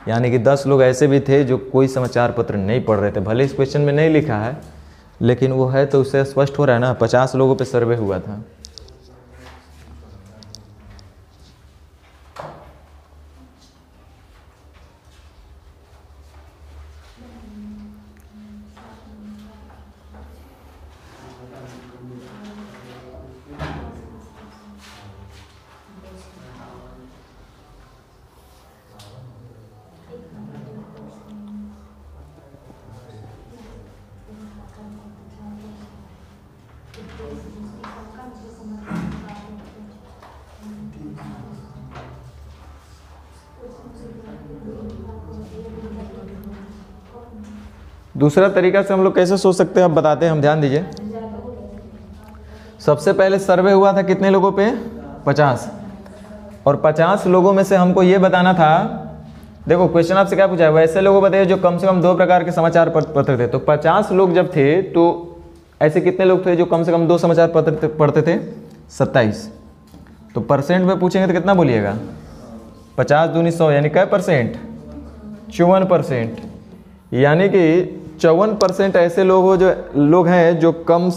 यानी कि 10 लोग ऐसे भी थे जो कोई समाचार पत्र नहीं पढ़ रहे थे। भले इस क्वेश्चन में नहीं लिखा है, लेकिन वो है तो उससे स्पष्ट हो रहा है ना, 50 लोगों पे सर्वे हुआ था। दूसरा तरीका से हम लोग कैसे सोच सकते हैं अब बताते हैं हम, ध्यान दीजिए। सबसे पहले सर्वे हुआ था कितने लोगों पे? 50, और 50 लोगों में से हमको ये बताना था, देखो क्वेश्चन आपसे क्या पूछा है, वैसे लोगों बताइए जो कम से कम 2 प्रकार के समाचार पत्र थे। तो 50 लोग जब थे तो ऐसे कितने लोग थे जो कम से कम 2 समाचार पत्र पढ़ते थे? 27। तो परसेंट में पूछेंगे तो कितना बोलिएगा? 50 दूनी 100, यानी क्या परसेंट? 54%। यानी कि 54% ऐसे लोग हैं जो कम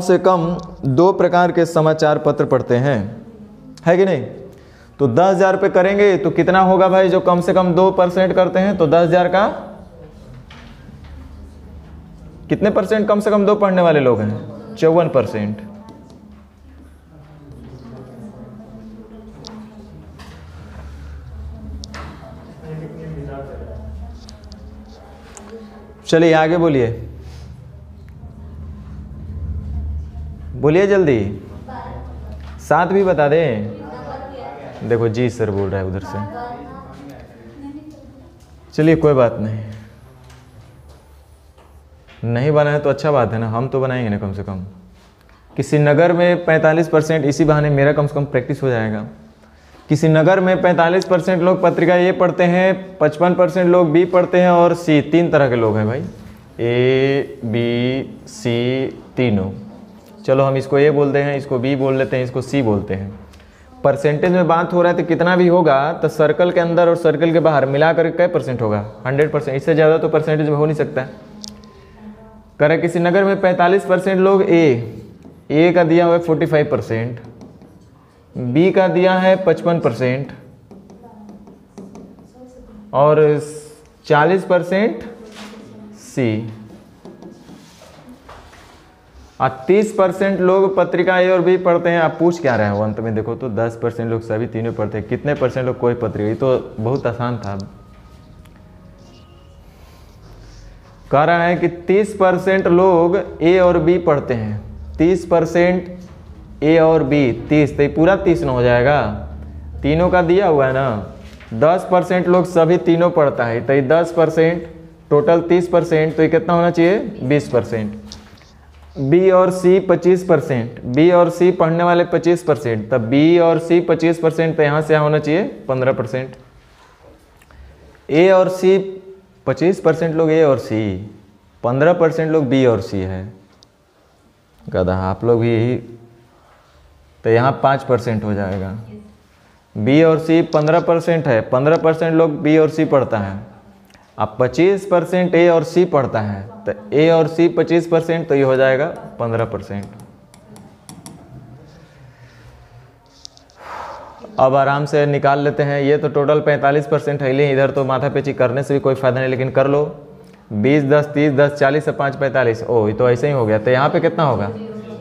से कम 2 प्रकार के समाचार पत्र पढ़ते हैं, है कि नहीं? तो 10,000 पे करेंगे तो कितना होगा भाई जो कम से कम 2% करते हैं? तो 10,000 का कितने परसेंट कम से कम 2 पढ़ने वाले लोग हैं? 54%। चलिए आगे बोलिए, बोलिए जल्दी, 7 भी बता दें। देखो जी सर बोल रहा है उधर से। चलिए कोई बात नहीं बनाए तो अच्छा बात है ना, हम तो बनाएंगे ना कम से कम। किसी नगर में 45%, इसी बहाने मेरा कम से कम प्रैक्टिस हो जाएगा। किसी नगर में 45% लोग पत्रिका ए पढ़ते हैं, 55% लोग बी पढ़ते हैं और सी। 3 तरह के लोग हैं भाई, ए बी सी तीनों। चलो हम इसको ए बोलते हैं, इसको बी बोल लेते हैं, इसको सी बोलते हैं। परसेंटेज में बात हो रहा है तो कितना भी होगा तो सर्कल के अंदर और सर्कल के बाहर मिलाकर क्या % होगा? 100%। इससे ज़्यादा तो परसेंटेज में हो नहीं सकता है। करें किसी नगर में 45% लोग ए का दिया हुआ है 45%, बी का दिया है 55% और 40% सी और 30% लोग पत्रिका ए और बी पढ़ते हैं। आप पूछ क्या रहे हो अंत में? देखो तो 10% लोग सभी तीनों पढ़ते हैं, कितने % लोग कोई पत्रिका? ये तो बहुत आसान था। कह रहा है कि 30% लोग ए और बी पढ़ते हैं। 30% ए और बी, 30 तो ये पूरा 30 न हो जाएगा, तीनों का दिया हुआ है ना। 10% लोग सभी तीनों पढ़ता है तो ये 10%, टोटल 30%, तो ये कितना होना चाहिए? 20%। बी और सी 25%, बी और सी पढ़ने वाले 25%, तब बी और सी 25%, तो यहाँ से यहाँ होना चाहिए 15%। ए और सी 25% लोग ए और सी, 15% लोग बी और सी है। गधा आप लोग भी यही, तो यहाँ 5% हो जाएगा। बी और सी 15% है, 15% लोग बी और सी पढ़ता है। अब 25% ए और सी पढ़ता है, तो ए और सी 25%, तो ये हो जाएगा 15%। अब आराम से निकाल लेते हैं। ये तो टोटल 45% है, लेकिन इधर तो माथापेची करने से भी कोई फायदा नहीं, लेकिन कर लो। 20, 10, 30, 10, 40 और 5, 45। ओ ये तो ऐसे ही हो गया। तो यहाँ पे कितना होगा?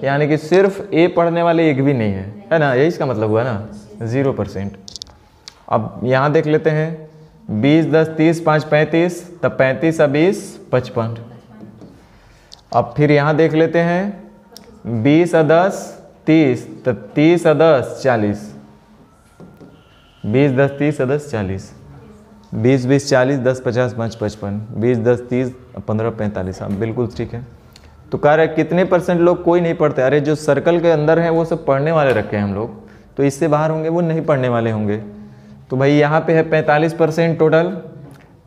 यानी कि सिर्फ ए पढ़ने वाले एक भी नहीं है ना, यही इसका मतलब हुआ ना, 0%। अब यहाँ देख लेते हैं, 20, 10, 30, 5, 35, तब 35 और 20, 55। अब फिर यहाँ देख लेते हैं, 20 और 10, 30, तब 30 और 10, 40। 20, 10, 30 और 10, 40। 20, 20, 40, 10, 50, 5, 55। 20, 10, 30, 15, 45। हाँ बिल्कुल ठीक है। तो कह रहे कितने % लोग कोई नहीं पढ़ते? अरे जो सर्कल के अंदर हैं वो सब पढ़ने वाले रखे हैं हम लोग, तो इससे बाहर होंगे वो नहीं पढ़ने वाले होंगे। तो भाई यहाँ पे है 45% टोटल,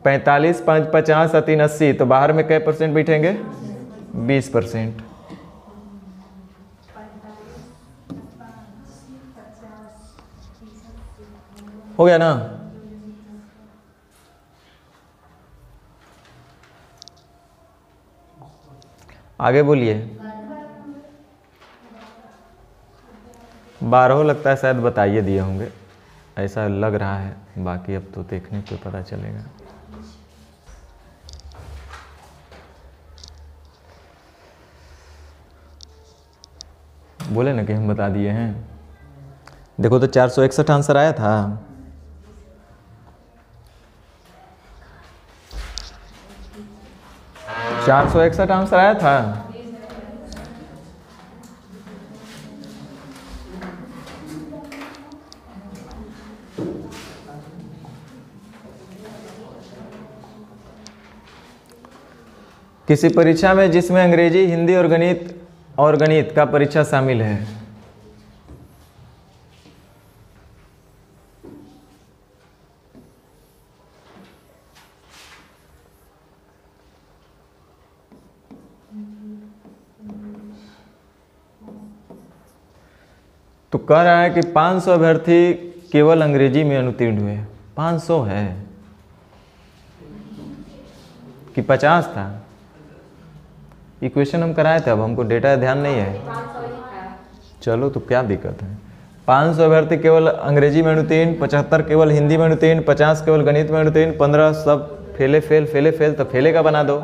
45, 5, 50 और 3, 80। तो बाहर में कै % बैठेंगे? 20%। हो गया ना? आगे बोलिए। 12 लगता है शायद बताइए दिए होंगे, ऐसा लग रहा है, बाकी अब तो देखने पे पता चलेगा। बोले ना कि हम बता दिए हैं। देखो तो 461 आंसर आया था। $461 आंसर आया था। किसी परीक्षा में जिसमें अंग्रेजी, हिंदी और गणित का परीक्षा शामिल है। तो कह रहा है कि 500 अभ्यर्थी केवल अंग्रेजी में अनुत्तीर्ण हुए। 500 है कि 50 था? इक्वेशन हम कराए थे, अब हमको डेटा ध्यान नहीं है। चलो तो क्या दिक्कत है? 500 अभ्यर्थी केवल अंग्रेजी में अनुत्तीर्ण, 75 केवल हिंदी में अनुत्तीर्ण, 50 केवल गणित में अनुत्तीर्ण, 15 सब फेले फेल। तो फेले का बना दो।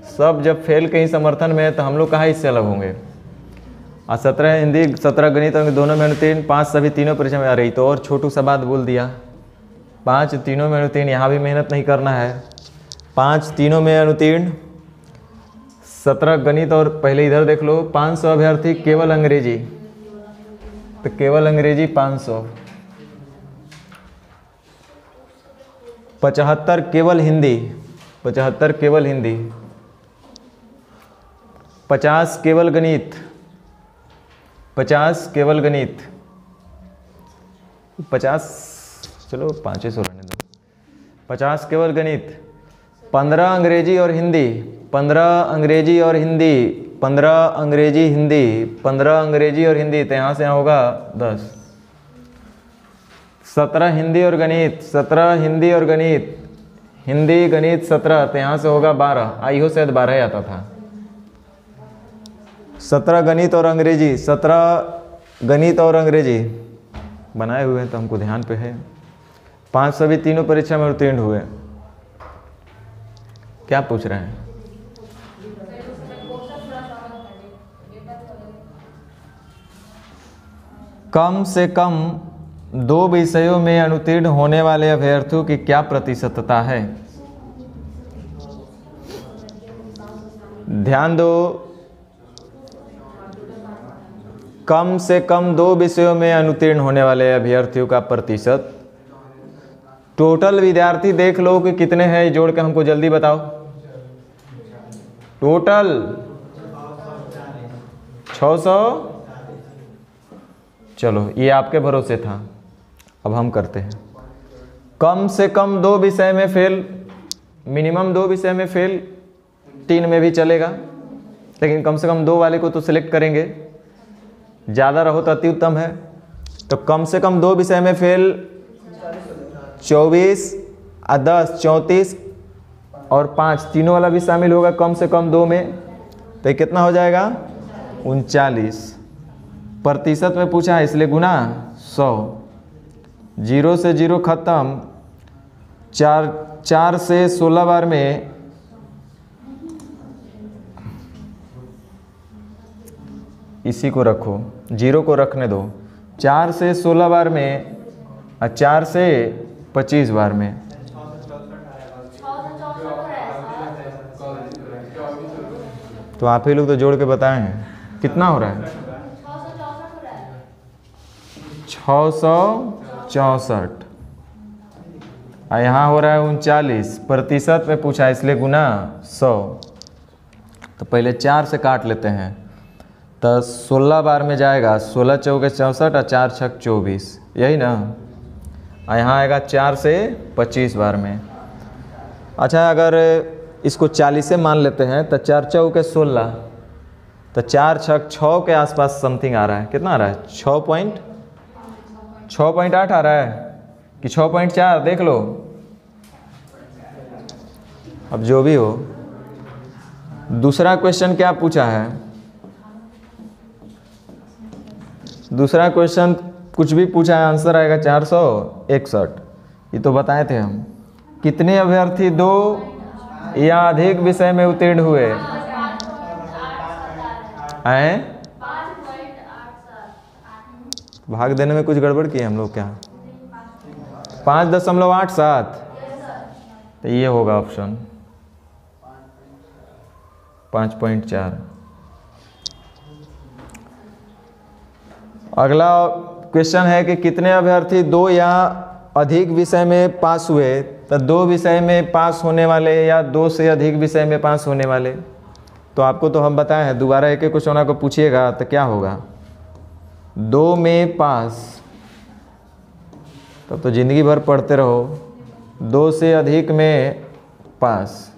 सब जब फेल के ही समर्थन में है तो हम लोग कहाँ इससे अलग होंगे? और 17 हिंदी, 17 गणित दोनों में अनुत्तीर्ण, 5 सभी तीनों परीक्षा में आ रही। तो और छोटू सा बात बोल दिया, 5 तीनों में अनुत्तीर्ण, यहाँ भी मेहनत नहीं करना है। 5 तीनों में अनुत्तीर्ण, 17 गणित, और पहले इधर देख लो 500 अभ्यर्थी केवल अंग्रेजी, तो केवल अंग्रेजी 500, 75 केवल हिंदी, 75 केवल हिंदी, 50 केवल गणित, 50 केवल गणित, 50 चलो 500 रहने दो, 50 केवल गणित, 15 अंग्रेजी और हिंदी, 15 अंग्रेजी और हिंदी, 15 अंग्रेजी हिंदी, 15 अंग्रेजी और हिंदी, तो यहाँ से यहाँ होगा 10, 17 हिंदी और गणित, 17 हिंदी और गणित, हिंदी गणित 17, तो यहाँ से होगा 12, आइयो शायद 12 ही आता था, 17 गणित और अंग्रेजी, 17 गणित और अंग्रेजी बनाए हुए हैं तो हमको ध्यान पे है। 5 सभी तीनों परीक्षा में उत्तीर्ण हुए। क्या पूछ रहे हैं? कम से कम 2 विषयों में अनुत्तीर्ण होने वाले अभ्यर्थियों की क्या प्रतिशतता है? ध्यान दो, कम से कम 2 विषयों में अनुत्तीर्ण होने वाले अभ्यर्थियों का प्रतिशत। टोटल विद्यार्थी देख लो कि कितने हैं, जोड़ के हमको जल्दी बताओ। टोटल 600, चलो ये आपके भरोसे था, अब हम करते हैं। कम से कम 2 विषय में फेल, मिनिमम 2 विषय में फेल, 3 में भी चलेगा, लेकिन कम से कम 2 वाले को तो सिलेक्ट करेंगे, ज़्यादा रहो तो अति उत्तम है। तो कम से कम 2 विषय में फेल 24 और 10 34 और 5 तीनों वाला भी शामिल होगा कम से कम 2 में, तो ये कितना हो जाएगा? 39। प्रतिशत में पूछा है इसलिए गुना 100, 0 से 0 खत्म, 4 से 16 बार में इसी को रखो, 0 को रखने दो, 4 से 16 बार में और 4 से 25 बार में, तो आप ही लोग तो जोड़ के बताए हैं कितना हो रहा है? 664 और यहाँ हो रहा है 39। प्रतिशत में पूछा इसलिए गुना 100। तो पहले 4 से काट लेते हैं, तो 16 बार में जाएगा, 16 चौके 64 और 4 छक 24, यही ना। और यहाँ आएगा 4 से 25 बार में। अच्छा, अगर इसको 40 से मान लेते हैं तो 4 चौके 16, तो 4 छक 6 के आसपास समथिंग आ रहा है। कितना आ रहा है? 6.8 आ रहा है कि 6.4, देख लो। अब जो भी हो, दूसरा क्वेश्चन क्या पूछा है? दूसरा क्वेश्चन कुछ भी पूछा है, आंसर आएगा 461। ये तो बताए थे हम। कितने अभ्यर्थी 2 या अधिक विषय में उत्तीर्ण हुए हैं? भाग देने में कुछ गड़बड़ की हम लोग क्या? 5.87, तो ये होगा ऑप्शन 5.4। अगला क्वेश्चन है कि कितने अभ्यर्थी 2 या अधिक विषय में पास हुए? तो 2 विषय में पास होने वाले या 2 से अधिक विषय में पास होने वाले, तो आपको तो हम बताए हैं, दोबारा एक एक क्वेश्चन आपको पूछिएगा तो क्या होगा? 2 में पास, तब तो जिंदगी भर पढ़ते रहो। 2 से अधिक में पास,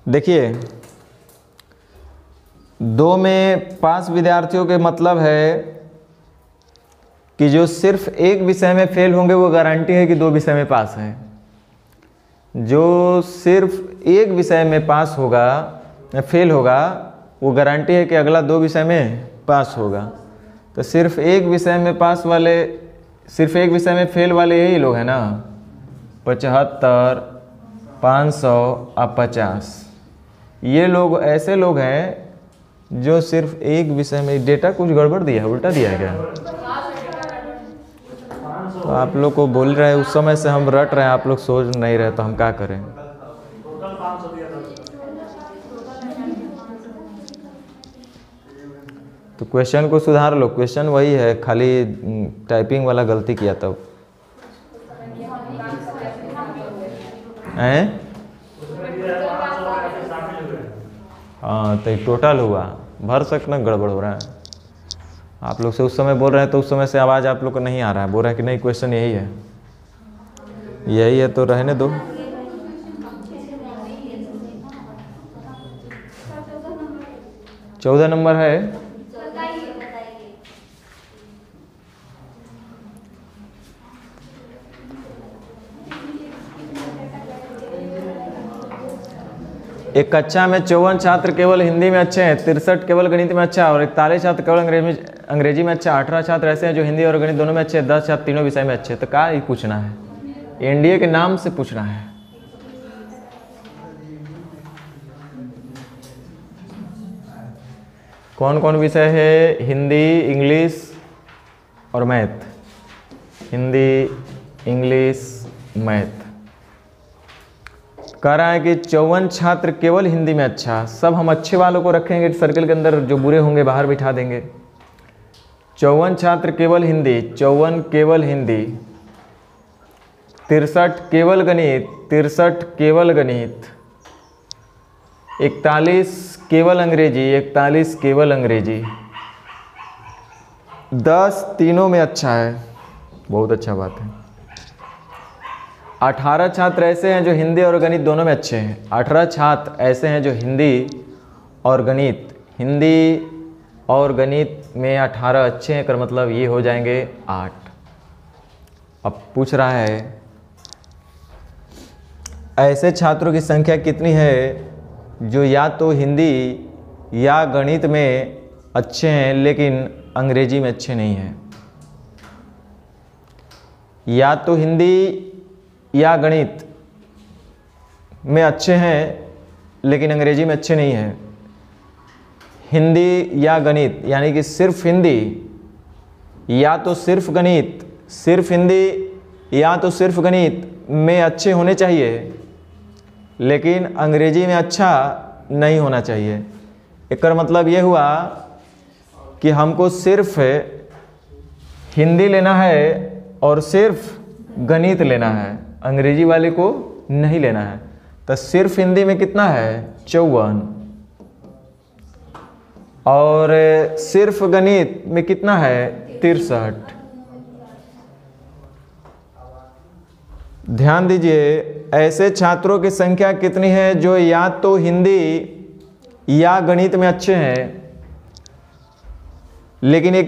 देखिए 2 में पास विद्यार्थियों के मतलब है कि जो सिर्फ एक विषय में फेल होंगे वो गारंटी है कि 2 विषय में पास है। जो सिर्फ एक विषय में पास होगा या फेल होगा वो गारंटी है कि अगला 2 विषय में पास होगा। तो सिर्फ एक विषय में पास वाले, सिर्फ एक विषय में फेल वाले यही लोग हैं ना। 75, 500 और 50, ये लोग ऐसे लोग हैं जो सिर्फ एक विषय में। डेटा कुछ गड़बड़ दिया है, उल्टा दिया है क्या? तो आप लोग को बोल रहे हैं, उस समय से हम रट रहे हैं, आप लोग सोच नहीं रहे, तो हम क्या करें। टोटल 500 दिया था। तो क्वेश्चन को सुधार लो, क्वेश्चन वही है, खाली टाइपिंग वाला गलती किया तब। हैं? हाँ, तो टोटल हुआ, भर सकना गड़बड़ हो रहा है। आप लोग से उस समय बोल रहे हैं, तो उस समय से आवाज़ आप लोग को नहीं आ रहा है, बोल रहे हैं कि नहीं क्वेश्चन यही है, यही है, तो रहने दो। चौदह नंबर है। एक कक्षा में 54 छात्र केवल हिंदी में अच्छे हैं, 63 केवल गणित में अच्छा और 41 छात्र केवल अंग्रेजी में अच्छा, 18 छात्र ऐसे हैं जो हिंदी और गणित दोनों में अच्छे हैं, 10 छात्र तीनों विषय में अच्छे हैं। तो क्या ही पूछना है, एनडीए के नाम से पूछना है। कौन कौन विषय है? हिंदी, इंग्लिश और मैथ। Hindi, English, math. कह रहा है कि 54 छात्र केवल हिंदी में अच्छा, सब हम अच्छे वालों को रखेंगे सर्कल के अंदर, जो बुरे होंगे बाहर बिठा देंगे। 54 छात्र केवल हिंदी, 54 केवल हिंदी, 63 केवल गणित, 63 केवल गणित, 41 केवल अंग्रेजी, 41 केवल अंग्रेजी, 10 तीनों में अच्छा है, बहुत अच्छा बात है। 18 छात्र ऐसे हैं जो हिंदी और गणित दोनों में अच्छे हैं, 18 छात्र ऐसे हैं जो हिंदी और गणित में 18 अच्छे हैं, कर मतलब ये हो जाएंगे 8। अब पूछ रहा है ऐसे छात्रों की संख्या कितनी है जो या तो हिंदी या गणित में अच्छे हैं लेकिन अंग्रेजी में अच्छे नहीं हैं। या तो हिंदी या गणित में अच्छे हैं लेकिन अंग्रेजी में अच्छे नहीं हैं। हिंदी या गणित यानी कि सिर्फ हिंदी या तो सिर्फ गणित, सिर्फ हिंदी या तो सिर्फ गणित में अच्छे होने चाहिए लेकिन अंग्रेजी में अच्छा नहीं होना चाहिए। इसका मतलब ये हुआ कि हमको सिर्फ हिंदी लेना है और सिर्फ गणित लेना है, अंग्रेजी वाले को नहीं लेना है। तो सिर्फ हिंदी में कितना है? 54। और सिर्फ गणित में कितना है? 63। ध्यान दीजिए, ऐसे छात्रों की संख्या कितनी है जो या तो हिंदी या गणित में अच्छे हैं, लेकिन एक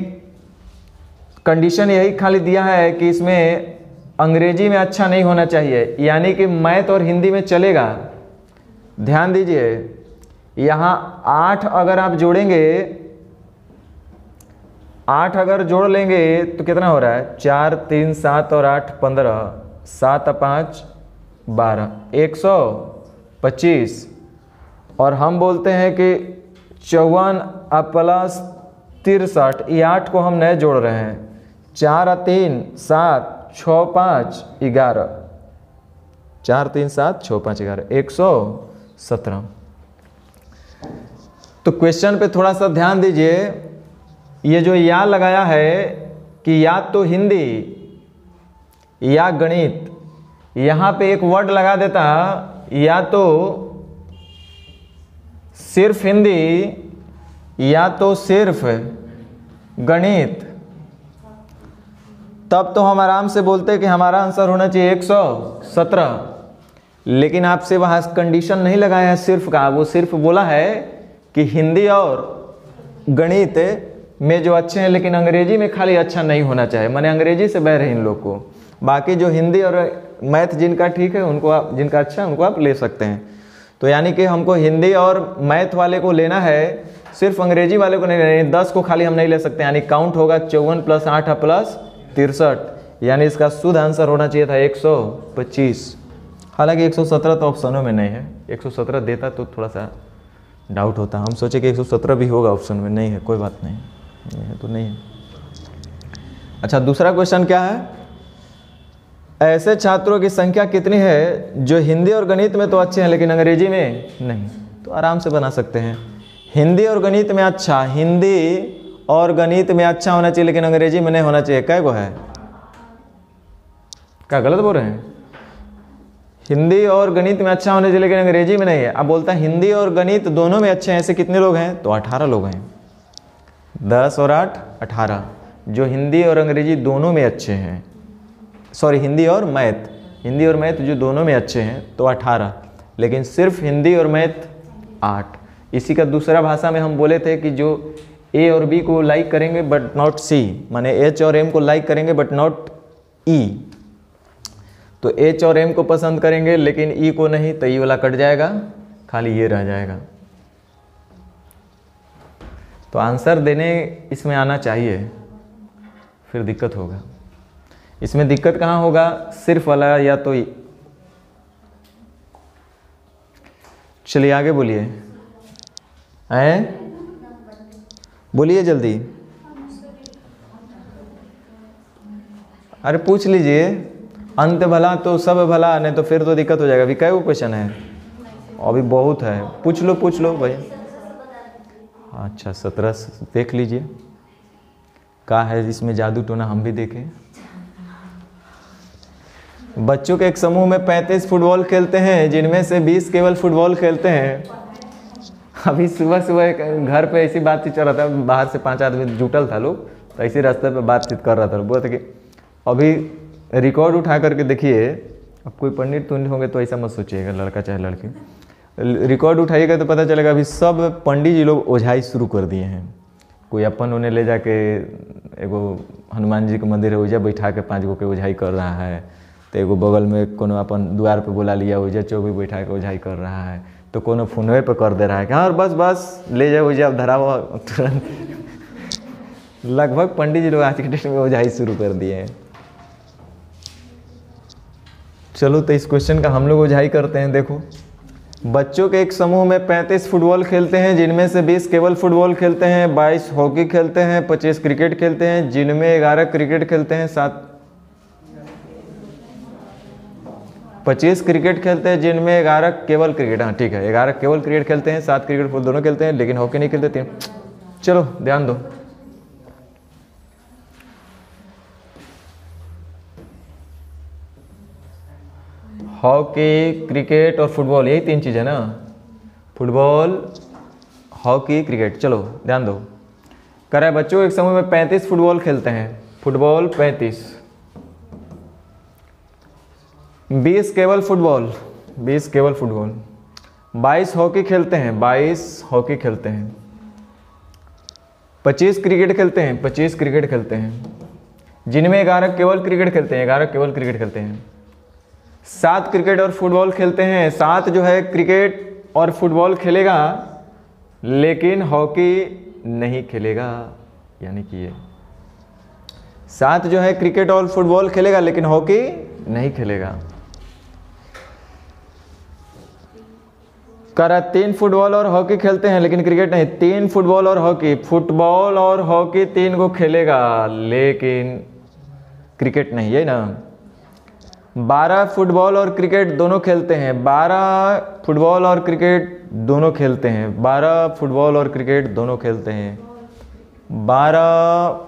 कंडीशन यही खाली दिया है कि इसमें अंग्रेजी में अच्छा नहीं होना चाहिए, यानी कि मैथ और हिंदी में चलेगा। ध्यान दीजिए, यहाँ 8 अगर आप जोड़ेंगे, 8 अगर जोड़ लेंगे तो कितना हो रहा है? 4 3 7 और 8 15, 7 5 12, 125। और हम बोलते हैं कि 54 प्लस 63, ये 8 को हम नए जोड़ रहे हैं। 4 3 7 6 5 11, 4 3 7 6 5 11, 117। तो क्वेश्चन पे थोड़ा सा ध्यान दीजिए, ये जो या लगाया है कि या तो हिंदी या गणित, यहाँ पे एक वर्ड लगा देता या तो सिर्फ हिंदी या तो सिर्फ गणित, तब तो हम आराम से बोलते कि हमारा आंसर होना चाहिए 117। लेकिन आपसे वहाँ कंडीशन नहीं लगाया है सिर्फ का, वो सिर्फ बोला है कि हिंदी और गणित में जो अच्छे हैं लेकिन अंग्रेजी में खाली अच्छा नहीं होना चाहिए, माने अंग्रेजी से बह रहे इन लोग को। बाकी जो हिंदी और मैथ जिनका ठीक है उनको आप, जिनका अच्छा है उनको आप ले सकते हैं। तो यानी कि हमको हिंदी और मैथ वाले को लेना है, सिर्फ अंग्रेजी वाले को नहीं लेना। 10 को खाली हम नहीं ले सकते, यानी काउंट होगा 54 प्लस 8 प्लस 63, यानी इसका शुद्ध आंसर होना चाहिए था 125। हालांकि 117 तो ऑप्शनों में नहीं है, 117 देता तो थोड़ा सा डाउट होता। हम सोचे कि 117 भी होगा ऑप्शन में, नहीं है, कोई बात नहीं, नहीं है तो नहीं है। अच्छा, दूसरा क्वेश्चन क्या है? ऐसे छात्रों की संख्या कितनी है जो हिंदी और गणित में तो अच्छे हैं लेकिन अंग्रेजी में नहीं? तो आराम से बना सकते हैं। हिंदी और गणित में अच्छा, हिंदी और गणित में अच्छा होना चाहिए लेकिन अंग्रेजी में नहीं होना चाहिए। कै गो है? क्या गलत बोल रहे हैं? हिंदी और गणित में अच्छा होना चाहिए लेकिन अंग्रेजी में नहीं है। अब बोलता है हिंदी और गणित दोनों में अच्छे हैं, ऐसे कितने लोग हैं? तो 18 लोग हैं। 10 और 8 18, जो हिंदी और अंग्रेजी दोनों में अच्छे हैं। सॉरी, हिंदी और मैथ जो दोनों में अच्छे हैं तो 18, लेकिन सिर्फ हिंदी और मैथ 8। इसी का दूसरा भाषा में हम बोले थे कि जो ए और बी को लाइक करेंगे बट नॉट सी, माने एच और एम को लाइक करेंगे बट नॉट ई, तो एच और एम को पसंद करेंगे लेकिन ई को नहीं, तो ई वाला कट जाएगा, खाली ये रह जाएगा। तो आंसर देने इसमें आना चाहिए, फिर दिक्कत होगा। इसमें दिक्कत कहाँ होगा? सिर्फ वाला या तो ई। चलिए आगे बोलिए, हैं? बोलिए जल्दी। अरे पूछ लीजिए, अंत भला तो सब भला, नहीं तो फिर तो दिक्कत हो जाएगा। अभी कै गो क्वेश्चन है? अभी बहुत है, पूछ लो भाई। अच्छा 17 देख लीजिए, क्या है इसमें जादू टोना, हम भी देखें। बच्चों के एक समूह में 35 फुटबॉल खेलते हैं जिनमें से 20 केवल फुटबॉल खेलते हैं। अभी सुबह सुबह घर पे ऐसी बातचीत चल रहा था, बाहर से 5 आदमी जुटल था लोग, तो ऐसे रास्ते पे बातचीत कर रहा था। बोला था कि अभी रिकॉर्ड उठा करके देखिए, अब कोई पंडित तो नहीं होंगे तो ऐसा मत सोचिएगा, लड़का चाहे लड़की, रिकॉर्ड उठाइएगा तो पता चलेगा अभी सब पंडित जी लोग ओझाई शुरू कर दिए हैं। कोई अपन उन्हें ले जाके एगो हनुमान जी के मंदिर है, ओझा बैठा के 5 गो के ओझाई कर रहा है। तो एगो बगल में कोनो अपन द्वार पे बुला लिया, ओझा चौबी बैठा के ओझाई कर रहा है। तो कोनो फोनवे पे कर दे रहा है कि हाँ बस ले जाओ ओझा, अब धराओ तुरंत। लगभग पंडित जी लोग आज के डेट में ओझाई शुरू कर दिए हैं। चलो तो इस क्वेश्चन का हम लोग ओझाई करते हैं। देखो, बच्चों के एक समूह में 35 फुटबॉल खेलते हैं जिनमें से 20 केवल फुटबॉल खेलते हैं, 22 हॉकी खेलते हैं, 25 क्रिकेट खेलते हैं जिनमें 11 क्रिकेट खेलते हैं, 25 क्रिकेट खेलते हैं जिनमें 11 केवल क्रिकेट, हाँ ठीक है, 11 केवल क्रिकेट खेलते हैं, 7 क्रिकेट फुटबॉल दोनों खेलते हैं लेकिन हॉकी नहीं खेलते 3। चलो ध्यान दो, हॉकी क्रिकेट और फुटबॉल, यही 3 चीज़ है ना, फुटबॉल हॉकी क्रिकेट। चलो ध्यान दो, कह रहा है बच्चों एक समूह में 35 फुटबॉल खेलते हैं, फुटबॉल 35, 20 केवल फुटबॉल, 20 केवल फुटबॉल, 22 हॉकी खेलते हैं, 22 हॉकी खेलते हैं, 25 क्रिकेट खेलते हैं, 25 क्रिकेट खेलते हैं जिनमें 11 केवल क्रिकेट खेलते हैं, 11 केवल क्रिकेट खेलते हैं, 7 क्रिकेट और फुटबॉल खेलते हैं। 7 जो है क्रिकेट और फुटबॉल खेलेगा लेकिन हॉकी नहीं खेलेगा, यानी कि ये 7 जो है क्रिकेट और फुटबॉल खेलेगा लेकिन हॉकी नहीं खेलेगा। कह रहा 3 फुटबॉल और हॉकी खेलते हैं लेकिन क्रिकेट नहीं, 3 फुटबॉल और हॉकी, फुटबॉल और हॉकी 3 को खेलेगा लेकिन क्रिकेट नहीं, है ना। 12 फुटबॉल और क्रिकेट दोनों खेलते हैं, 12 फुटबॉल और क्रिकेट दोनों खेलते हैं, 12 फुटबॉल और क्रिकेट दोनों खेलते हैं, 12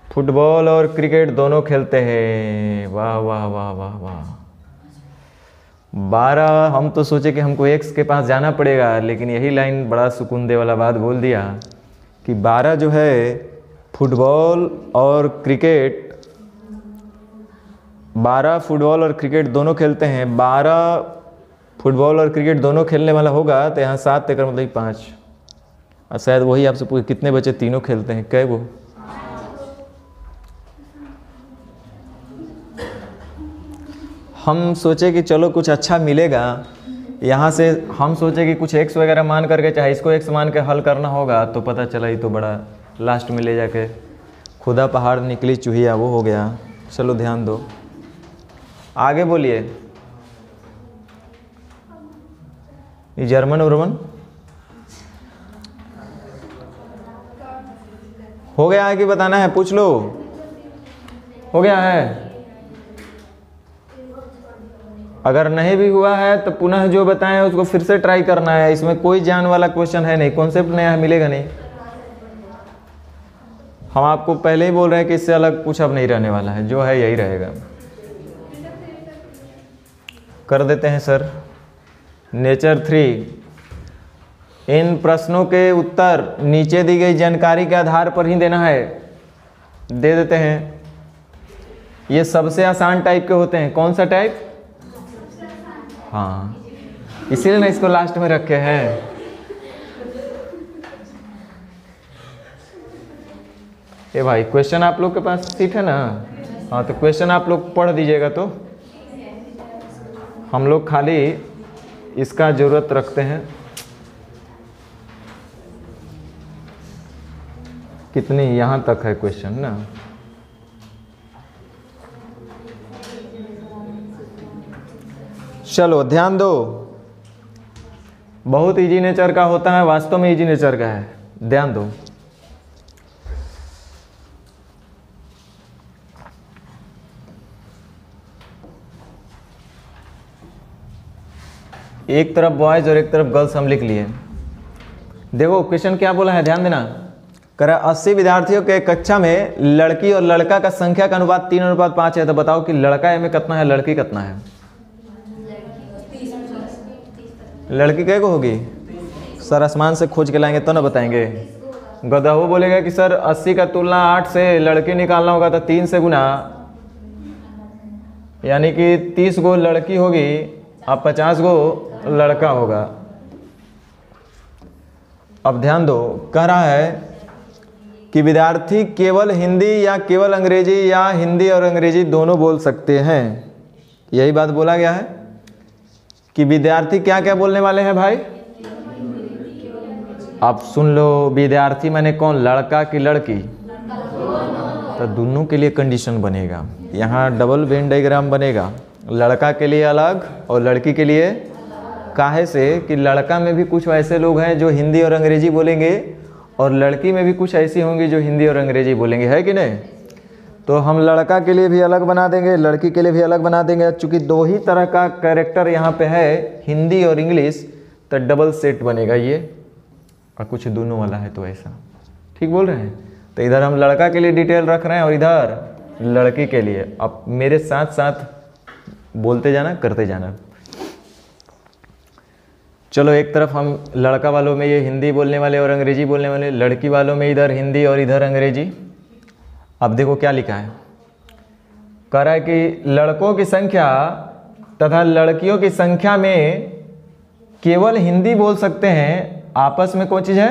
फुटबॉल और क्रिकेट दोनों खेलते हैं। वाह वाह वाह वाह वाह, 12। हम तो सोचे कि हमको एक्स के पास जाना पड़ेगा, लेकिन यही लाइन बड़ा सुकून दे वाला बात बोल दिया कि 12 जो है फुटबॉल और क्रिकेट, 12 फुटबॉल और क्रिकेट दोनों खेलते हैं, 12 फुटबॉल और क्रिकेट दोनों खेलने वाला होगा तो यहाँ 7 तेकर मतलब 5, और शायद वही आपसे पूछे कितने बच्चे तीनों खेलते हैं, कै वो? हम सोचे कि चलो कुछ अच्छा मिलेगा यहाँ से, हम सोचे कि कुछ एक्स वगैरह मान करके, चाहे इसको एक्स मान के हल करना होगा, तो पता चला ये तो बड़ा लास्ट में ले जाके खुदा पहाड़ निकली चूहिया, वो हो गया। चलो ध्यान दो, आगे बोलिए। ये जर्मन उर्मन हो गया है कि बताना है? पूछ लो, हो गया है? अगर नहीं भी हुआ है तो पुनः जो बताएं उसको फिर से ट्राई करना है। इसमें कोई जान वाला क्वेश्चन है नहीं, कॉन्सेप्ट नया मिलेगा नहीं। हम आपको पहले ही बोल रहे हैं कि इससे अलग कुछ अब नहीं रहने वाला है, जो है यही रहेगा। कर देते हैं सर। नेचर 3, इन प्रश्नों के उत्तर नीचे दी गई जानकारी के आधार पर ही देना है। दे देते हैं। ये सबसे आसान टाइप के होते हैं। कौन सा टाइप? हाँ, इसीलिए ना इसको लास्ट में रखे हैं। ए भाई, क्वेश्चन आप लोग के पास सीट है ना? हाँ, तो क्वेश्चन आप लोग पढ़ दीजिएगा। तो हम लोग खाली इसका जरूरत रखते हैं। कितनी यहाँ तक है क्वेश्चन ना? चलो ध्यान दो। बहुत इजी नेचर का होता है, वास्तव में इजी नेचर का है। ध्यान दो। एक तरफ बॉयज और एक तरफ गर्ल्स हम लिख लिए। देखो क्वेश्चन क्या बोला है, ध्यान देना। कह रहा 80 विद्यार्थियों के कक्षा में लड़की और लड़का का संख्या का अनुपात 3:5 है। तो बताओ कि लड़का में कितना है, लड़की कितना है? लड़की कै को होगी? सर आसमान से खोज के लाएंगे तो ना बताएंगे। गधा वो बोलेगा कि सर 80 का तुलना 8 से लड़की निकालना होगा तो 3 से गुना, यानी कि 30 गो लड़की होगी और 50 गो लड़का होगा। अब ध्यान दो, कह रहा है कि विद्यार्थी केवल हिंदी या केवल अंग्रेजी या हिंदी और अंग्रेजी दोनों बोल सकते हैं। यही बात बोला गया है कि विद्यार्थी क्या क्या बोलने वाले हैं भाई? आप सुन लो, विद्यार्थी माने कौन, लड़का की लड़की? तो दोनों के लिए कंडीशन बनेगा। यहाँ डबल वेन डायग्राम बनेगा, लड़का के लिए अलग और लड़की के लिए। काहे से कि लड़का में भी कुछ ऐसे लोग हैं जो हिंदी और अंग्रेजी बोलेंगे और लड़की में भी कुछ ऐसी होंगी जो हिंदी और अंग्रेजी बोलेंगे, है कि नहीं? तो हम लड़का के लिए भी अलग बना देंगे, लड़की के लिए भी अलग बना देंगे। चूँकि दो ही तरह का कैरेक्टर यहाँ पे है, हिंदी और इंग्लिश, तो डबल सेट बनेगा ये। और कुछ दोनों वाला है तो ऐसा, ठीक बोल रहे हैं? तो इधर हम लड़का के लिए डिटेल रख रहे हैं और इधर लड़की के लिए। अब मेरे साथ साथ बोलते जाना, करते जाना। चलो एक तरफ हम लड़का वालों में ये हिंदी बोलने वाले और अंग्रेजी बोलने वाले, लड़की वालों में इधर हिंदी और इधर अंग्रेजी। अब देखो क्या लिखा है। कह रहा है कि लड़कों की संख्या तथा लड़कियों की संख्या में केवल हिंदी बोल सकते हैं, आपस में कौन चीज़ है?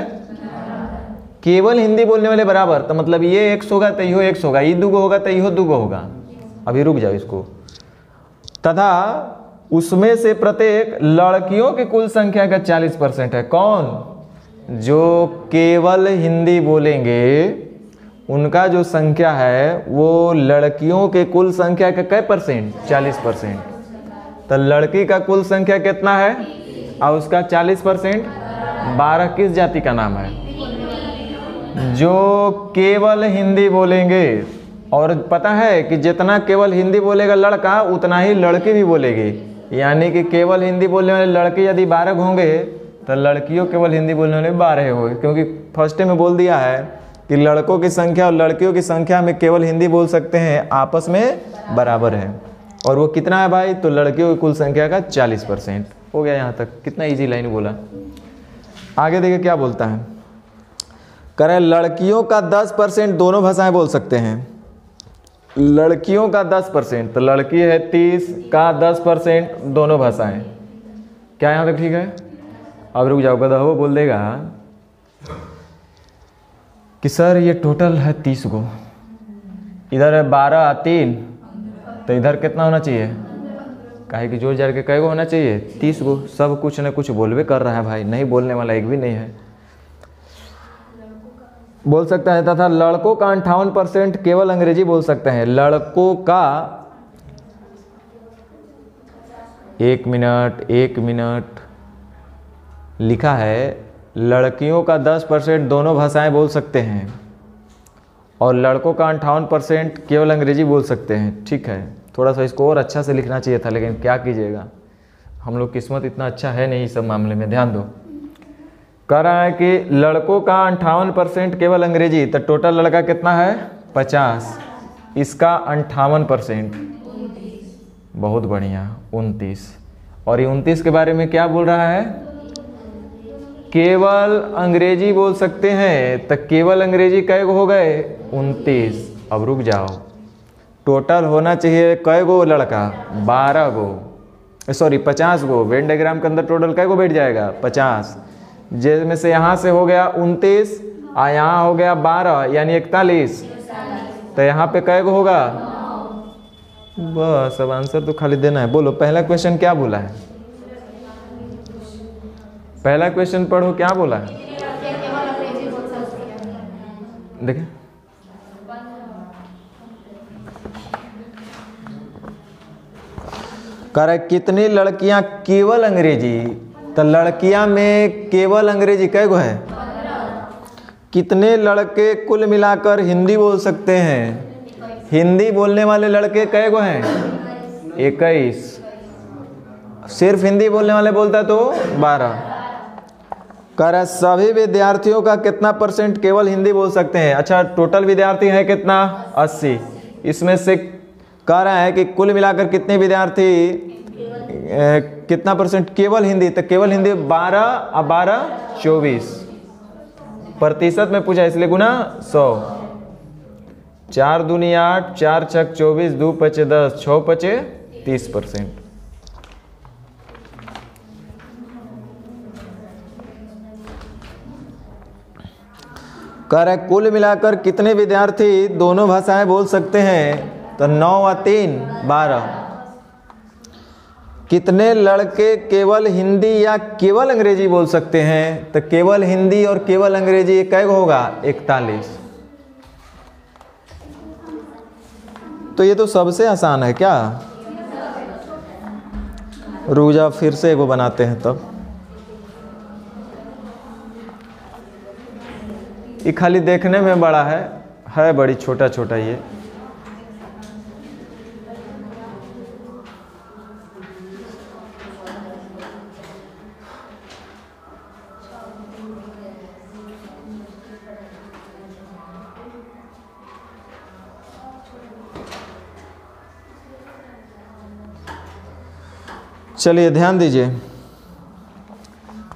केवल हिंदी बोलने वाले बराबर। तो मतलब ये 100 होगा तो इहो 100 होगा, ये 2 होगा तो इहो 2 होगा। अभी रुक जाओ इसको। तथा उसमें से प्रत्येक लड़कियों की कुल संख्या का 40% है। कौन? जो केवल हिंदी बोलेंगे उनका जो संख्या है वो लड़कियों के कुल संख्या का कै परसेंट? 40%। तो लड़की का कुल संख्या कितना है और उसका 40%? 12 किस जाति का नाम है? जो केवल हिंदी बोलेंगे। और पता है कि जितना केवल हिंदी बोलेगा लड़का उतना ही लड़की भी बोलेगी। यानी कि केवल हिंदी बोलने वाले लड़के यदि 12 होंगे तो लड़कियों केवल हिंदी बोलने वाले 12 होंगे, क्योंकि फर्स्ट में बोल दिया है कि लड़कों की संख्या और लड़कियों की संख्या में केवल हिंदी बोल सकते हैं, आपस में बराबर है। और वो कितना है भाई? तो लड़कियों की कुल संख्या का 40%। हो गया यहाँ तक। कितना इजी लाइन बोला। आगे देखिए क्या बोलता है। कह रहे लड़कियों का 10% दोनों भाषाएं बोल सकते हैं। लड़कियों का 10%, तो लड़की है 30 का 10% दोनों भाषाएं। क्या यहाँ तक ठीक है? अब रुक जाओ, गधा वो बोल देगा कि सर ये टोटल है 30 गो, इधर है 12 3, तो इधर कितना होना चाहिए? काहे कि जोड़ जाड़ के कई गो होना चाहिए? 30 गो। सब कुछ न कुछ बोलबे कर रहा है भाई, नहीं बोलने वाला एक भी नहीं है। बोल सकता है। तथा लड़कों का 58% केवल अंग्रेजी बोल सकते हैं। लड़कों का 1 मिनट लिखा है। लड़कियों का 10% दोनों भाषाएं बोल सकते हैं और लड़कों का 58% केवल अंग्रेजी बोल सकते हैं। ठीक है, थोड़ा सा इसको और अच्छा से लिखना चाहिए था, लेकिन क्या कीजिएगा, हम लोग किस्मत इतना अच्छा है नहीं इस सब मामले में। ध्यान दो, कह रहा है कि लड़कों का 58% केवल अंग्रेजी, तो टोटल लड़का कितना है 50, इसका 58%, बहुत बढ़िया 29। और ये 29 के बारे में क्या बोल रहा है, केवल अंग्रेजी बोल सकते हैं, तो केवल अंग्रेजी कै गो हो गए 29। अब रुक जाओ, टोटल होना चाहिए कै गो लड़का 12 गो, सॉरी 50 गो। वेन डायग्राम के अंदर टोटल कै गो बैठ जाएगा 50, जिसमें से यहाँ से हो गया 29 और यहाँ हो गया 12 यानी 41, तो यहाँ पे कै गो होगा, बस। अब आंसर तो खाली देना है। बोलो पहला क्वेश्चन क्या बोला है, पहला क्वेश्चन पढ़ो क्या बोला है, देखें कह रहा है कितनी लड़कियां केवल अंग्रेजी, तो लड़कियां में केवल अंग्रेजी कै गो है, कितने लड़के कुल मिलाकर हिंदी बोल सकते हैं, हिंदी बोलने वाले लड़के कै गो हैं 21, सिर्फ हिंदी बोलने वाले बोलता तो 12। कह रहा है सभी विद्यार्थियों का कितना % केवल हिंदी बोल सकते हैं। अच्छा टोटल विद्यार्थी है कितना 80, इसमें से कह रहा है कि कुल मिलाकर कितने विद्यार्थी कितना % केवल हिंदी, तो केवल हिंदी 12 और 12 24, प्रतिशत में पूछा इसलिए गुना 100। 4 दूनी 8, 4 छक 24, 2 पचे 10, 6 पचे 30%। कह रहा है कुल मिलाकर कितने विद्यार्थी दोनों भाषाएं बोल सकते हैं, तो 9 और 3 12। कितने लड़के केवल हिंदी या केवल अंग्रेजी बोल सकते हैं, तो केवल हिंदी और केवल अंग्रेजी कै गो होगा 41। तो ये तो सबसे आसान है क्या, रुक जा फिर से एगो बनाते हैं। तब ये खाली देखने में बड़ा है बड़ी छोटा छोटा ये। चलिए ध्यान दीजिए,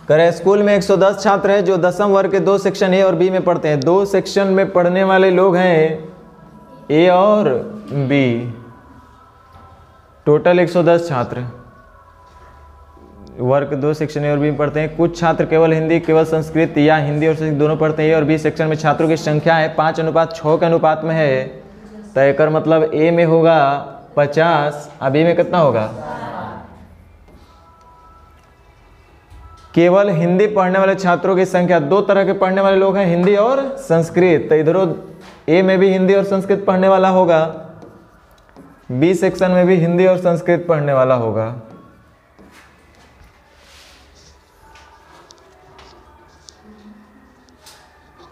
करें स्कूल में 110 छात्र हैं जो 10वीं वर्ग के 2 सेक्शन ए और बी में पढ़ते हैं। 2 सेक्शन में पढ़ने वाले लोग हैं ए और बी, टोटल 110 छात्र वर्ग 2 सेक्शन ए और बी में पढ़ते हैं। कुछ छात्र केवल हिंदी केवल संस्कृत या हिंदी और संस्कृत दोनों पढ़ते हैं। ए और बी सेक्शन में छात्रों की संख्या है 5:6 के अनुपात में है, तो एक मतलब ए में होगा 50 और बी में कितना होगा। केवल हिंदी पढ़ने वाले छात्रों की संख्या, 2 तरह के पढ़ने वाले लोग हैं, हिंदी और संस्कृत, तो इधरों ए में भी हिंदी और संस्कृत पढ़ने वाला होगा, बी सेक्शन में भी हिंदी और संस्कृत पढ़ने वाला होगा।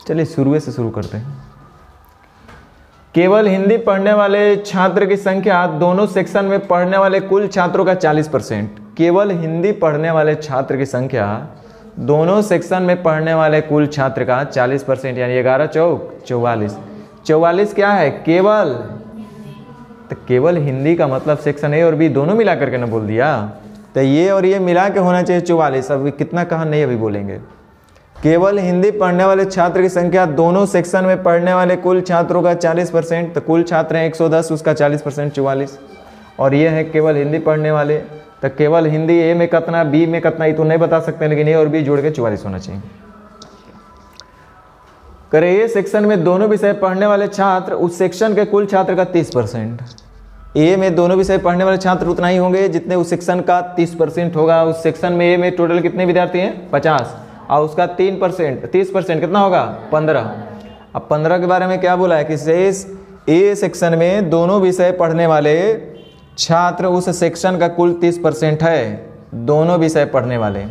चलिए शुरू से शुरू करते हैं। केवल हिंदी पढ़ने वाले छात्र की संख्या दोनों सेक्शन में पढ़ने वाले कुल छात्रों का 40%। केवल हिंदी पढ़ने वाले छात्र की संख्या दोनों सेक्शन में पढ़ने वाले कुल छात्र का 40%, यानी 11 चौक 44। 44 क्या है केवल, तो केवल हिंदी का मतलब सेक्शन ए और बी दोनों मिला करके ना बोल दिया, तो ये और ये मिला के होना चाहिए 44। अब कितना कहा नहीं अभी बोलेंगे। केवल हिंदी पढ़ने वाले छात्र की संख्या दोनों सेक्शन में पढ़ने वाले कुल छात्रों का 40%, तो कुल छात्र हैं 110, उसका 40% 44। और ये है केवल हिंदी पढ़ने वाले, तो केवल हिंदी ए में कितना बी में कितना ये तो नहीं बता सकते, लेकिन ए और बी जोड़ के 44 होना चाहिए। करे ए सेक्शन में दोनों विषय पढ़ने वाले छात्र उस सेक्शन के कुल छात्र का 30%। ए में दोनों विषय पढ़ने वाले छात्र उतना ही होंगे जितने उस सेक्शन का 30% होगा। उस सेक्शन में ए में टोटल कितने विद्यार्थी हैं 50, और उसका 3% 30% कितना होगा 15। अब 15 के बारे में क्या बोला है कि शेष ए सेक्शन में दोनों विषय पढ़ने वाले छात्र उस सेक्शन का कुल 30% है, दोनों विषय पढ़ने वाले।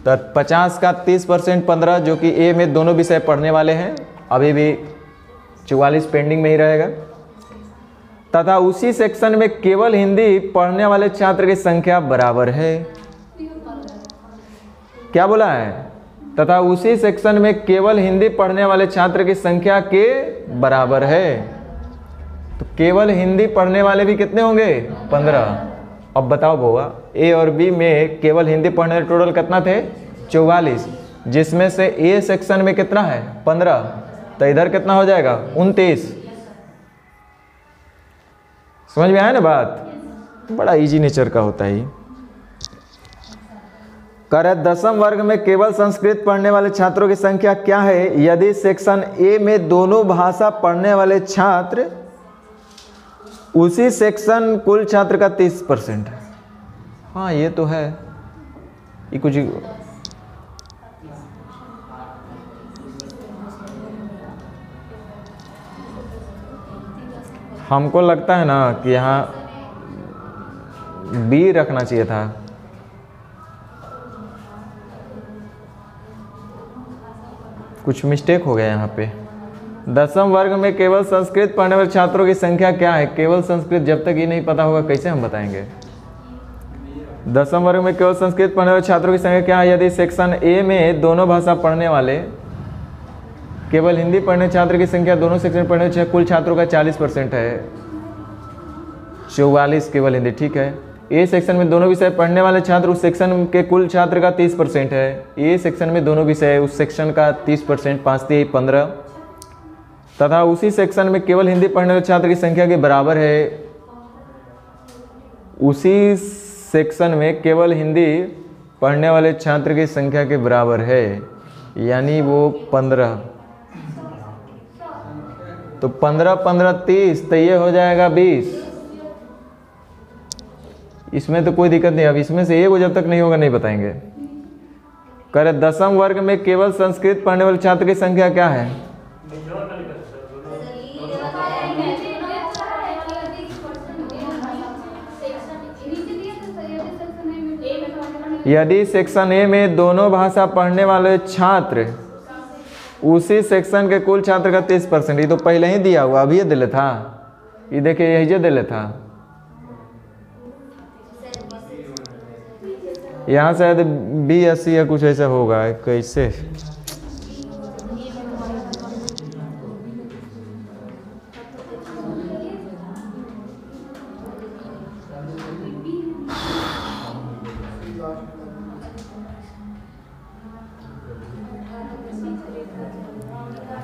तो 50 का 30% 15, जो कि ए में दोनों विषय पढ़ने वाले हैं, अभी भी 44 पेंडिंग में ही रहेगा। तथा उसी सेक्शन में केवल हिंदी पढ़ने वाले छात्र की संख्या बराबर है। क्या बोला है? तथा उसी सेक्शन में केवल हिंदी पढ़ने वाले छात्र की संख्या के बराबर है। तो केवल हिंदी पढ़ने वाले भी कितने होंगे? 15। अब बताओ बोगा, ए और बी में केवल हिंदी पढ़ने वाले टोटल कितना थे? 44, जिसमें से ए सेक्शन में कितना है? 15। तो इधर कितना हो जाएगा? 29। समझ में आया ना बात? बड़ा इजी नेचर का होता है। करे 10वीं वर्ग में केवल संस्कृत पढ़ने वाले छात्रों की संख्या क्या है यदि सेक्शन ए में दोनों भाषा पढ़ने वाले छात्र उसी सेक्शन कुल छात्र का 30% है। हाँ ये तो है, ये कुछ हमको लगता है ना कि यहाँ बी रखना चाहिए था। कुछ मिस्टेक हो गया यहाँ पे। 10वीं वर्ग में केवल संस्कृत पढ़ने वाले छात्रों की संख्या क्या है? केवल संस्कृत, जब तक ये नहीं पता होगा कैसे हम बताएंगे। 10वीं वर्ग में केवल संस्कृत पढ़ने वाले छात्रों की संख्या क्या है यदि सेक्शन ए में दोनों भाषा पढ़ने वाले केवल हिंदी पढ़ने छात्र की संख्या दोनों सेक्शन पढ़ने वाले कुल छात्रों का 40% है। 44 केवल हिंदी, ठीक है। ए सेक्शन में दोनों विषय पढ़ने वाले छात्र उस सेक्शन के कुल छात्र का 30% है। ए सेक्शन में दोनों विषय उस सेक्शन का 30%, 5 3 15, तथा उसी सेक्शन में केवल हिंदी पढ़ने वाले छात्र की संख्या के बराबर है। उसी सेक्शन में केवल हिंदी पढ़ने वाले छात्र की संख्या के बराबर है, यानी वो 15। तो 15 15 30, तो ये हो जाएगा 20। इसमें तो कोई दिक्कत नहीं। अब इसमें से एक जब तक नहीं होगा नहीं बताएंगे। करे 10वीं वर्ग में केवल संस्कृत पढ़ने वाले छात्र की संख्या क्या है? यदि सेक्शन ए में दोनों भाषा पढ़ने वाले छात्र उसी सेक्शन के कुल छात्र का 30%, ये तो पहले ही दिया हुआ, अभी ये दिले था। ये देखिए यही जो दिले था। यहाँ शायद BSc या कुछ ऐसा होगा। कैसे?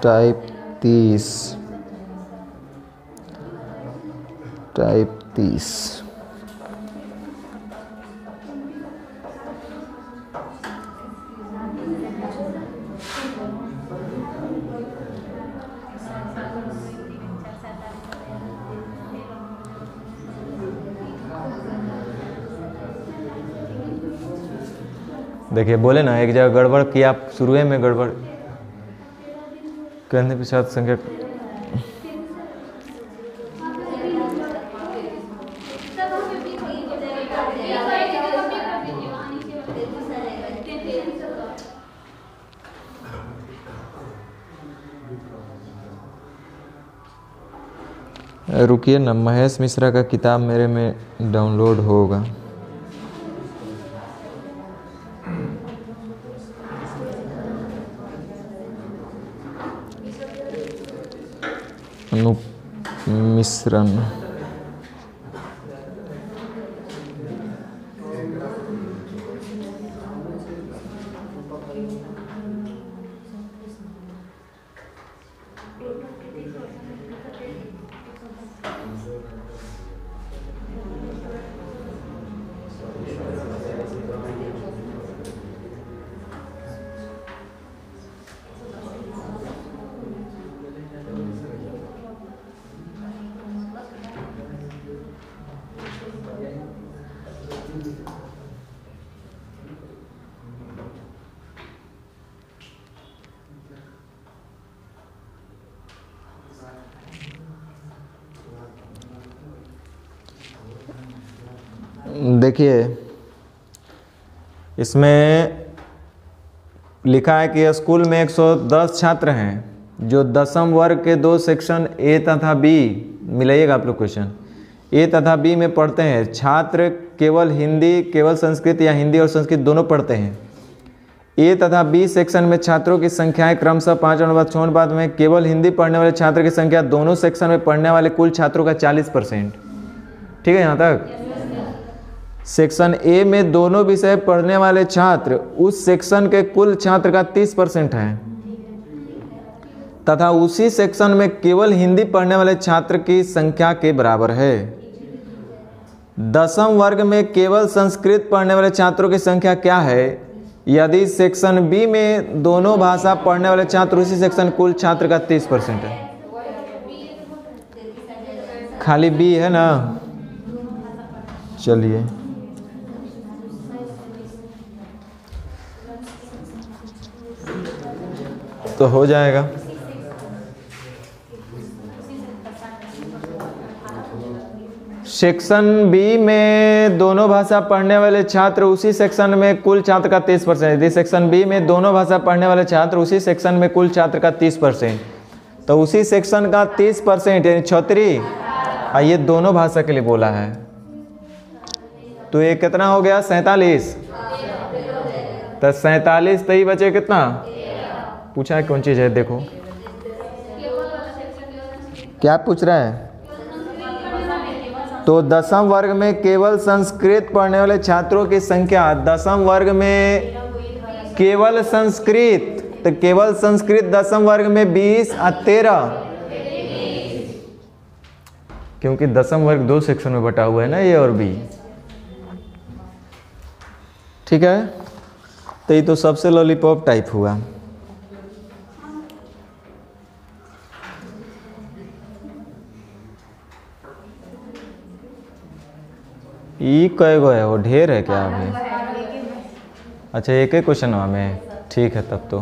टाइप 30। देखिए बोले ना एक जगह गड़बड़ किया, शुरू में गड़बड़ करने के साथ संख्या रुकिए ना, महेश मिश्रा का किताब मेरे में डाउनलोड होगा। मिश्रण देखिए इसमें लिखा है कि स्कूल में 110 छात्र हैं, जो दशम वर्ग के दो सेक्शन ए तथा बी, मिलाइएगा आप लोग क्वेश्चन, ए तथा बी में पढ़ते हैं छात्र केवल हिंदी, केवल संस्कृत या हिंदी और संस्कृत दोनों पढ़ते हैं। ए तथा बी सेक्शन में छात्रों की संख्याएं क्रमशः 5 अनुपात 6 अनुपात में केवल हिंदी पढ़ने वाले छात्र की संख्या दोनों सेक्शन में पढ़ने वाले कुल छात्रों का 40%। ठीक है यहाँ तक। सेक्शन ए में दोनों विषय पढ़ने वाले छात्र उस सेक्शन के कुल छात्र का 30% है तथा उसी सेक्शन में केवल हिंदी पढ़ने वाले छात्र की संख्या के बराबर है। दशम वर्ग में केवल संस्कृत पढ़ने वाले छात्रों की संख्या क्या है? यदि सेक्शन बी में दोनों भाषा पढ़ने वाले छात्र उसी सेक्शन कुल छात्र का 30% है। खाली बी है ना। चलिए तो हो जाएगा। सेक्शन बी में दोनों भाषा पढ़ने वाले छात्र उसी सेक्शन में कुल छात्र का 30%। यदि सेक्शन बी में दोनों भाषा पढ़ने वाले छात्र उसी सेक्शन में कुल छात्र का 30%, तो उसी सेक्शन का 30% यानी 36, ये दोनों भाषा के लिए बोला है। तो ये कितना हो गया? 47। तो 47 तो ही बचे कितना? पूछा है कौन चीज़ है, देखो क्या पूछ रहा है। तो दशम वर्ग में केवल संस्कृत पढ़ने वाले छात्रों की संख्या, दशम वर्ग में केवल संस्कृत, तो केवल संस्कृत दशम वर्ग में 20 और 13, क्योंकि दशम वर्ग दो सेक्शन में बटा हुआ है ना, ए और बी। ठीक है, तो ये तो सबसे लॉलीपॉप टाइप हुआ। ई कई गो है, वो ढेर है क्या अभी? अच्छा एक ही क्वेश्चन में, ठीक है तब तो।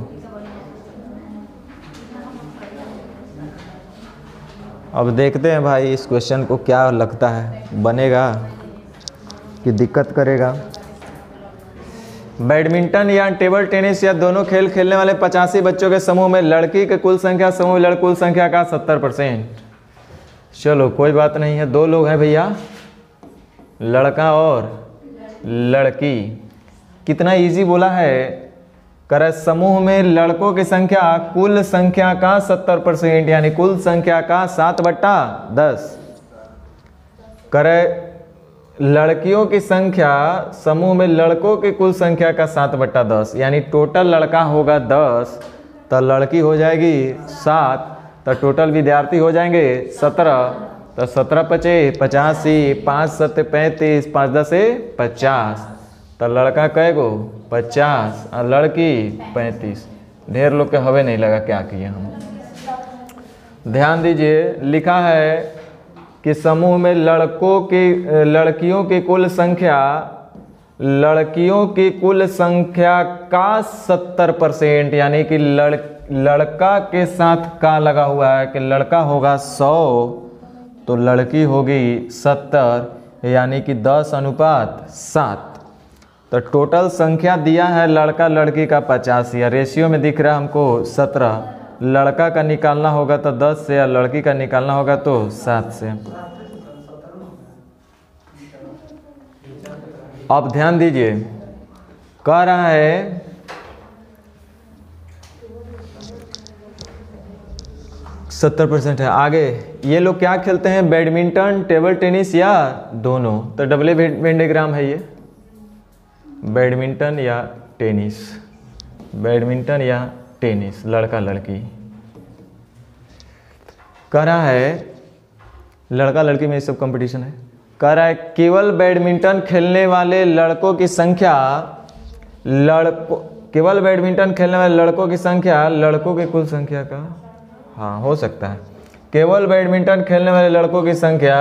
अब देखते हैं भाई इस क्वेश्चन को क्या लगता है, बनेगा कि दिक्कत करेगा। बैडमिंटन या टेबल टेनिस या दोनों खेल खेलने वाले 85 बच्चों के समूह में लड़की की कुल संख्या समूह लड़की कुल संख्या का 70%। चलो कोई बात नहीं है, दो लोग हैं भैया, लड़का और लड़की। कितना इजी बोला है, करे समूह में लड़कों की संख्या कुल संख्या का 70% यानी कुल संख्या का 7/10। करे लड़कियों की संख्या समूह में लड़कों की कुल संख्या का 7/10 यानी टोटल लड़का होगा 10 तो लड़की हो जाएगी 7, तो टोटल विद्यार्थी हो जाएंगे 17, तो 17 × 50 = 85, 5 × 7 = 35, 5 × 10 = 50, तो लड़का कै गो 50 और लड़की 35। ढेर लोग के हवे नहीं लगा क्या किए हम। ध्यान दीजिए, लिखा है कि समूह में लड़कियों की कुल संख्या का 70% यानी कि लड़का के साथ का लगा हुआ है कि लड़का होगा 100 तो लड़की होगी 70 यानी कि 10:7। तो टोटल संख्या दिया है लड़का लड़की का 85 या रेशियो में दिख रहा है हमको 17। लड़का का निकालना होगा तो 10 से या लड़की का निकालना होगा तो 7 से। अब ध्यान दीजिए, कह रहा है %70% है। आगे ये लोग क्या खेलते हैं? बैडमिंटन, टेबल टेनिस या दोनों। तो डबल वेन डायग्राम है ये, बैडमिंटन या टेनिस, बैडमिंटन या टेनिस, लड़का लड़की। कह रहा है लड़का लड़की में सब कंपटीशन है। कह रहा है केवल बैडमिंटन खेलने वाले लड़कों की संख्या केवल बैडमिंटन खेलने वाले लड़कों की संख्या लड़कों की कुल संख्या का, हाँ हो सकता है, केवल बैडमिंटन खेलने वाले लड़कों की संख्या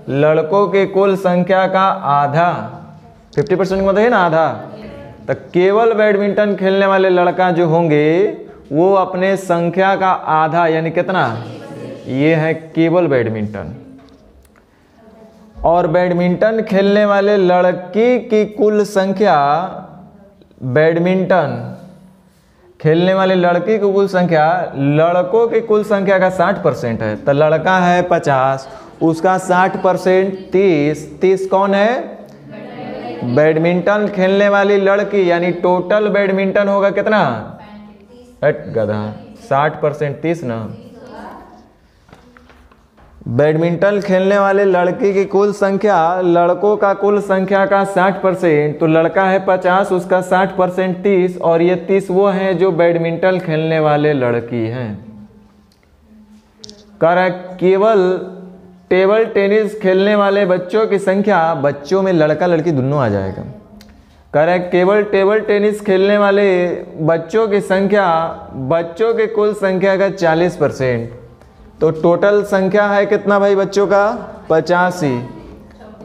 लड़कों की कुल संख्या का आधा, 50% मतलब है ना आधा। तो केवल बैडमिंटन खेलने वाले लड़का जो होंगे वो अपने संख्या का आधा यानी कितना, ये है केवल बैडमिंटन। और बैडमिंटन खेलने वाले लड़की की कुल संख्या बैडमिंटन खेलने वाली लड़की की कुल संख्या लड़कों की कुल संख्या का 60% है। तो लड़का है 50, उसका 60% 30 कौन है? बैडमिंटन खेलने वाली लड़की, यानी टोटल बैडमिंटन होगा कितना? गधा 60% 30 ना। बैडमिंटन खेलने वाले लड़की की कुल संख्या लड़कों का कुल संख्या का 60%, तो लड़का है 50, उसका 60% 30, और ये 30 वो हैं जो बैडमिंटन खेलने वाले लड़की हैं। कर केवल टेबल टेनिस खेलने वाले बच्चों की संख्या, बच्चों में लड़का लड़की दोनों आ जाएगा। कर केवल टेबल टेनिस खेलने वाले बच्चों की संख्या बच्चों की कुल संख्या का 40%, तो टोटल संख्या है कितना भाई बच्चों का? 85,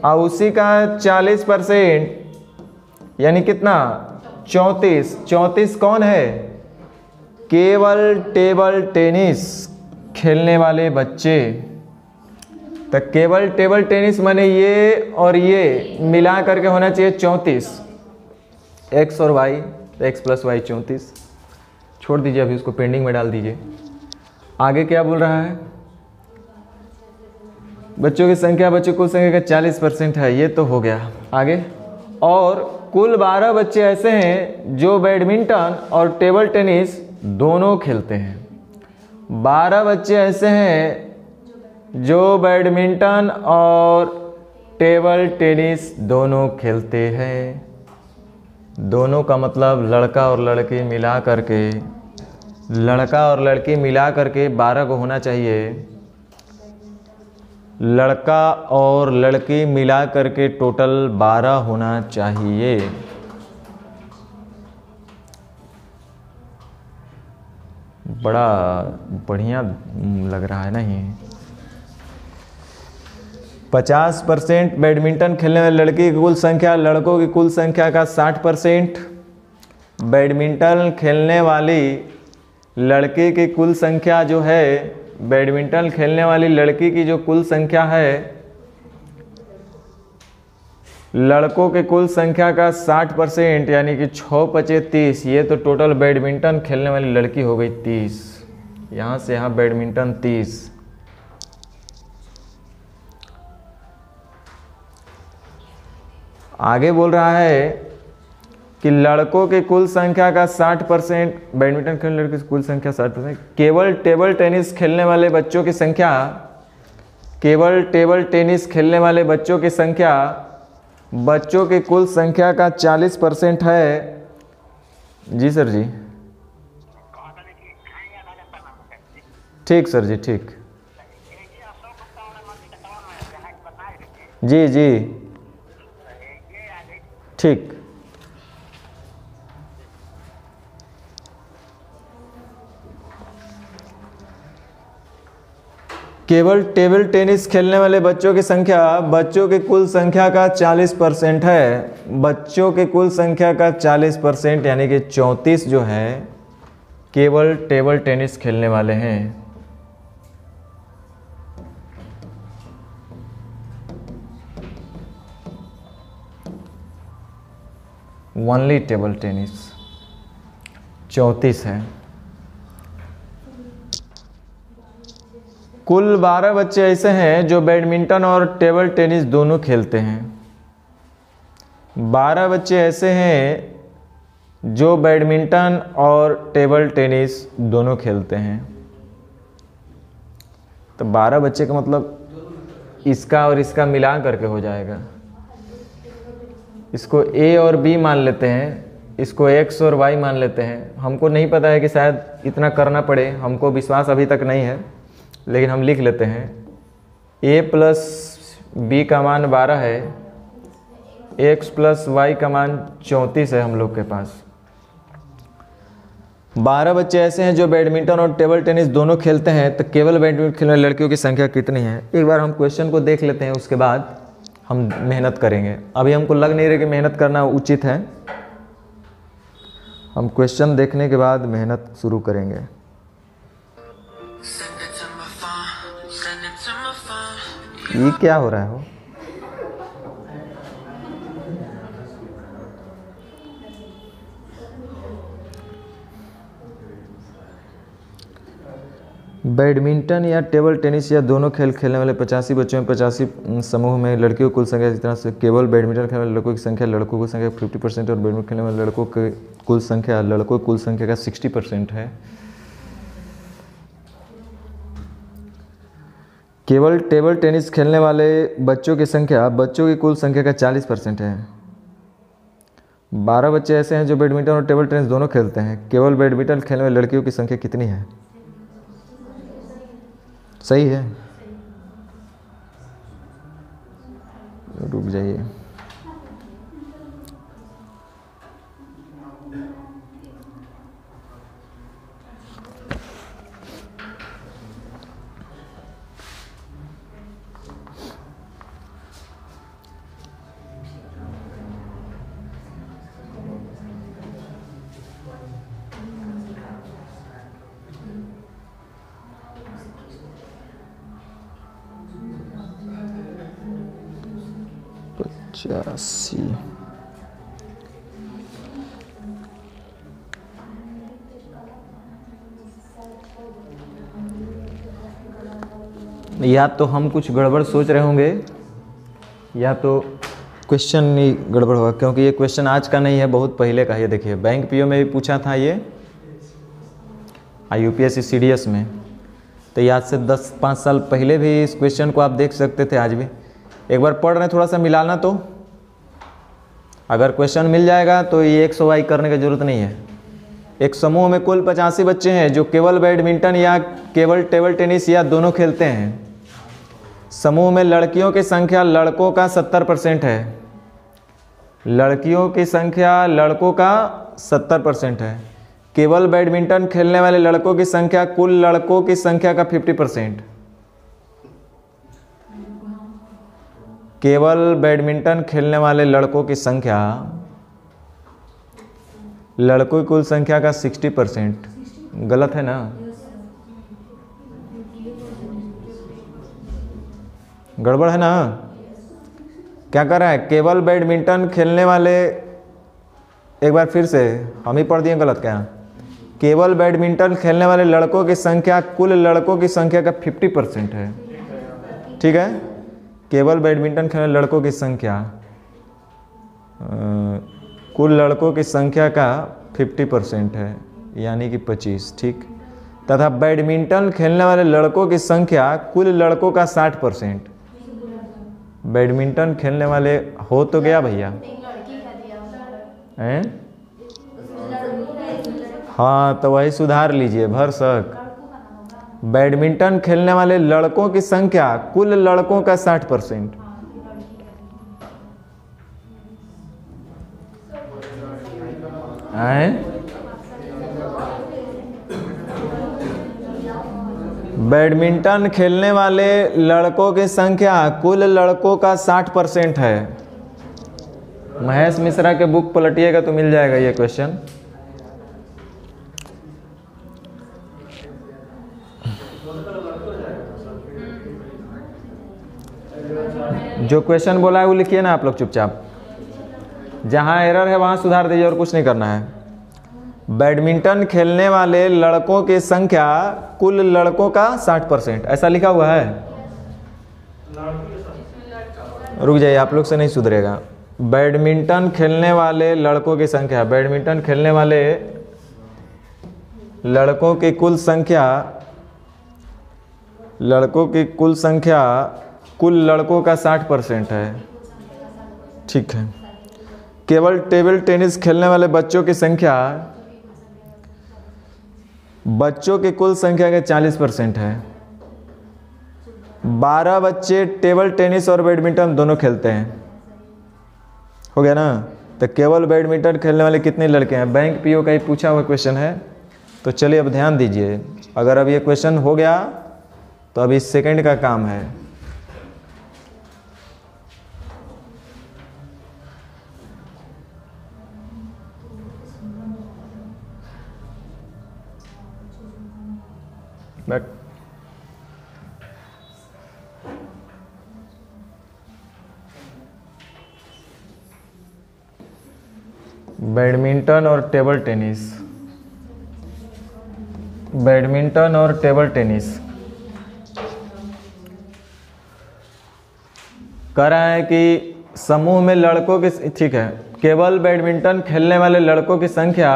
और उसी का 40% यानी कितना? 34 कौन है? केवल टेबल टेनिस खेलने वाले बच्चे। तो केवल टेबल टेनिस माने ये और ये मिला करके होना चाहिए 34, x और y, x + y 34। छोड़ दीजिए, अभी उसको पेंडिंग में डाल दीजिए। आगे क्या बोल रहा है? बच्चों की संख्या बच्चों कुल संख्या का 40% है, ये तो हो गया। आगे, और कुल 12 बच्चे ऐसे हैं जो बैडमिंटन और टेबल टेनिस दोनों खेलते हैं। 12 बच्चे ऐसे हैं जो बैडमिंटन और टेबल टेनिस दोनों खेलते हैं। दोनों का मतलब लड़का और लड़की मिला करके, लड़का और लड़की मिला करके 12 को होना चाहिए। लड़का और लड़की मिला करके टोटल 12 होना चाहिए। बड़ा बढ़िया लग रहा है ना ये। 50% बैडमिंटन खेलने वाली लड़की की कुल संख्या लड़कों की कुल संख्या का 60%। बैडमिंटन खेलने वाली लड़की की कुल संख्या जो है, बैडमिंटन खेलने वाली लड़की की जो कुल संख्या है लड़कों के कुल संख्या का 60%, यानी कि 6 × 5 = 30। ये तो टोटल बैडमिंटन खेलने वाली लड़की हो गई 30। यहाँ से यहाँ बैडमिंटन 30। आगे बोल रहा है कि लड़कों की कुल संख्या का 60%, बैडमिंटन खेलने लड़की की कुल संख्या 60%। केवल टेबल टेनिस खेलने वाले बच्चों की संख्या, केवल टेबल टेनिस खेलने वाले बच्चों की संख्या बच्चों की कुल संख्या का 40% है। जी सर जी, ठीक सर जी, ठीक। जी जी ठीक। केवल टेबल टेनिस खेलने वाले बच्चों की संख्या बच्चों की कुल संख्या का 40% है। बच्चों की कुल संख्या का 40% यानी कि 34 जो है केवल टेबल टेनिस खेलने वाले हैं। ओनली टेबल टेनिस 34 है। कुल 12 बच्चे ऐसे हैं जो बैडमिंटन और टेबल टेनिस दोनों खेलते हैं। 12 बच्चे ऐसे हैं जो बैडमिंटन और टेबल टेनिस दोनों खेलते हैं। तो 12 बच्चे का मतलब इसका और इसका मिला करके हो जाएगा। इसको A और B मान लेते हैं, इसको X और Y मान लेते हैं। हमको नहीं पता है कि शायद इतना करना पड़े, हमको विश्वास अभी तक नहीं है, लेकिन हम लिख लेते हैं। A + B का मान 12 है, X + Y का मान 34 है हम लोग के पास। 12 बच्चे ऐसे हैं जो बैडमिंटन और टेबल टेनिस दोनों खेलते हैं। तो केवल बैडमिंटन खेलने वाली लड़कियों की संख्या कितनी है? एक बार हम क्वेश्चन को देख लेते हैं, उसके बाद हम मेहनत करेंगे। अभी हमको लग नहीं रहा कि मेहनत करना उचित है, हम क्वेश्चन देखने के बाद मेहनत शुरू करेंगे। ये क्या हो रहा है? बैडमिंटन या टेबल टेनिस या दोनों खेल खेलने वाले 85 बच्चों में 85 समूह में लड़कियों की कुल संख्या इस तरह से केवल बैडमिंटन खेलने वाले लड़कों की संख्या लड़कों की संख्या 50% और बैडमिंटन खेलने वाले लड़कों की कुल संख्या लड़कों की कुल संख्या का 60% है। केवल टेबल टेनिस खेलने वाले बच्चों की संख्या बच्चों की कुल संख्या का 40% है। 12 बच्चे ऐसे हैं जो बैडमिंटन और टेबल टेनिस दोनों खेलते हैं। केवल बैडमिंटन खेलने वाली लड़कियों की संख्या कितनी है? सही है, रुक जाइए। पचासी या तो हम कुछ गड़बड़ सोच रहे होंगे या तो क्वेश्चन ही गड़बड़ होगा, क्योंकि ये क्वेश्चन आज का नहीं है, बहुत पहले का है। ये देखिए बैंक पीओ में भी पूछा था ये, यूपीएससी सीडीएस में, तो ये आज से 10-5 साल पहले भी इस क्वेश्चन को आप देख सकते थे। आज भी एक बार पढ़ रहे हैं, थोड़ा सा मिलाना, तो अगर क्वेश्चन मिल जाएगा तो ये 100 करने की जरूरत नहीं है। एक समूह में कुल 85 बच्चे हैं जो केवल बैडमिंटन या केवल टेबल टेनिस या दोनों खेलते हैं। समूह में लड़कियों की संख्या लड़कों का 70% है। लड़कियों की संख्या लड़कों का 70% है। केवल बैडमिंटन खेलने वाले लड़कों की संख्या कुल लड़कों की संख्या का 50%। केवल बैडमिंटन खेलने वाले लड़कों की संख्या लड़कों की कुल संख्या का 60%। गलत है ना? गड़बड़ है ना? क्या कर रहा है? केवल बैडमिंटन खेलने वाले, एक बार फिर से हम ही पढ़ दिए गलत क्या? केवल बैडमिंटन खेलने वाले लड़कों की संख्या कुल लड़कों की संख्या का 50% है। ठीक है, केवल बैडमिंटन खेलने वाले लड़कों की संख्या कुल लड़कों की संख्या का 50% है, यानी कि 25। ठीक, तथा बैडमिंटन खेलने वाले लड़कों की संख्या कुल लड़कों का 60%। बैडमिंटन खेलने वाले हो तो गया भैया हैं? हाँ, तो वही सुधार लीजिए भरसक। बैडमिंटन खेलने वाले लड़कों की संख्या कुल लड़कों का 60%। बैडमिंटन खेलने वाले लड़कों की संख्या कुल लड़कों का 60% है। महेश मिश्रा के बुक पलटिएगा तो मिल जाएगा ये क्वेश्चन। जो क्वेश्चन बोला है वो लिखिए ना आप लोग चुपचाप। जहां एरर है वहां सुधार दीजिए और कुछ नहीं करना है। बैडमिंटन खेलने वाले लड़कों की संख्या कुल लड़कों का 60%, ऐसा लिखा हुआ है। रुक जाइए, आप लोग से नहीं सुधरेगा। बैडमिंटन खेलने वाले लड़कों की संख्या, बैडमिंटन खेलने वाले लड़कों की कुल संख्या, लड़कों की कुल संख्या कुल लड़कों का 60% है। ठीक है। केवल टेबल टेनिस खेलने वाले बच्चों की संख्या बच्चों की कुल संख्या के 40% है। 12 बच्चे टेबल टेनिस और बैडमिंटन दोनों खेलते हैं। हो गया ना? तो केवल बैडमिंटन खेलने वाले कितने लड़के हैं? बैंक पीओ का ही पूछा हुआ क्वेश्चन है। तो चलिए अब ध्यान दीजिए, अगर अब ये क्वेश्चन हो गया तो अभी सेकंड का काम है। बट बैडमिंटन और टेबल टेनिस बैडमिंटन और टेबल टेनिस। कह रहा है कि समूह में लड़कों की, ठीक है, केवल बैडमिंटन खेलने वाले लड़कों की संख्या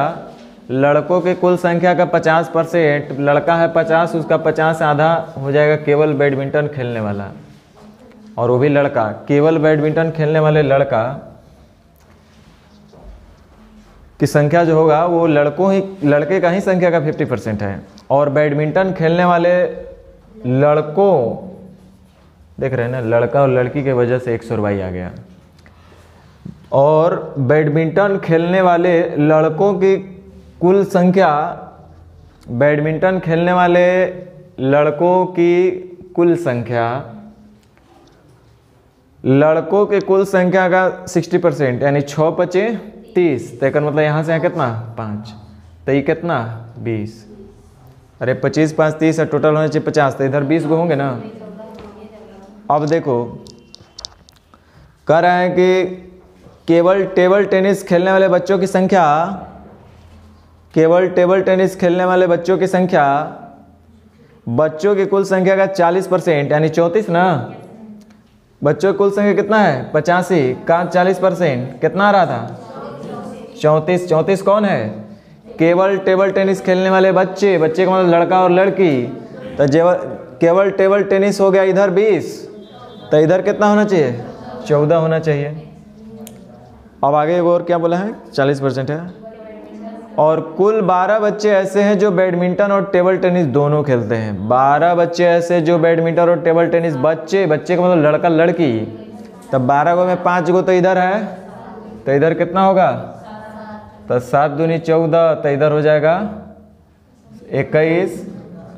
लड़कों की कुल संख्या का 50%, लड़का है 50, उसका 50 आधा हो जाएगा केवल बैडमिंटन खेलने वाला, और वो भी लड़का। केवल बैडमिंटन खेलने वाले लड़का की संख्या जो होगा वो लड़के का ही संख्या का 50% है, और बैडमिंटन खेलने वाले लड़कों, देख रहे हैं ना, लड़का और लड़की के वजह से 100 आ गया, और बैडमिंटन खेलने वाले लड़कों की कुल संख्या, बैडमिंटन खेलने वाले लड़कों की कुल संख्या, लड़कों के कुल संख्या का 60%, यानी 6 × 5 = 30। तो मतलब यहाँ से कितना 5, तो ये कितना 20। अरे 25 × 5 = 30 है, टोटल होना चाहिए 50, तो इधर 20 गो होंगे ना। अब देखो कह रहा है कि केवल टेबल टेनिस खेलने वाले बच्चों की संख्या, केवल टेबल टेनिस खेलने वाले बच्चों की संख्या बच्चों की कुल संख्या का 40%, यानी 34 ना। बच्चों की कुल संख्या कितना है 85 का 40% कितना आ रहा था 34। 34 कौन है? केवल टेबल टेनिस खेलने वाले बच्चे, बच्चे का मतलब लड़का और लड़की। तो केवल टेबल टेनिस हो गया इधर 20, तो इधर कितना होना चाहिए 14 होना चाहिए। अब आगे और क्या बोला है 40% है। और कुल 12 बच्चे ऐसे हैं जो बैडमिंटन और टेबल टेनिस दोनों खेलते हैं। 12 बच्चे ऐसे जो बैडमिंटन और टेबल टेनिस, बच्चे का मतलब लड़का लड़की, तब 12 गो में 5 गो तो इधर है, तो इधर कितना होगा, तो 7 दूनी 14, तो इधर हो जाएगा 21,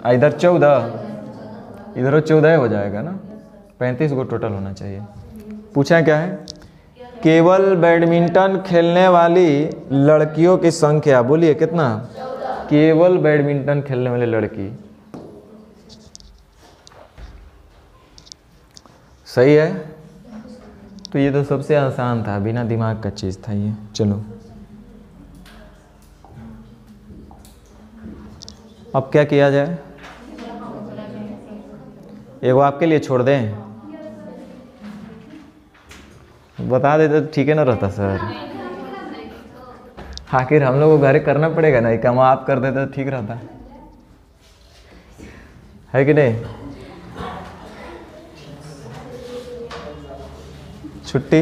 इधर 14, इधर 14 हो जाएगा ना। 35 गो टोटल होना चाहिए। पूछा क्या है, केवल बैडमिंटन खेलने वाली लड़कियों की संख्या, बोलिए कितना, केवल बैडमिंटन खेलने वाली लड़की। सही है। तो ये तो सबसे आसान था, बिना दिमाग का चीज था ये। चलो अब क्या किया जाए, एगो आपके लिए छोड़ दें, बता देते तो ठीक है ना रहता सर। आखिर हम लोग को घर करना पड़ेगा ना, काम आप कर देते तो ठीक रहता है कि नहीं। छुट्टी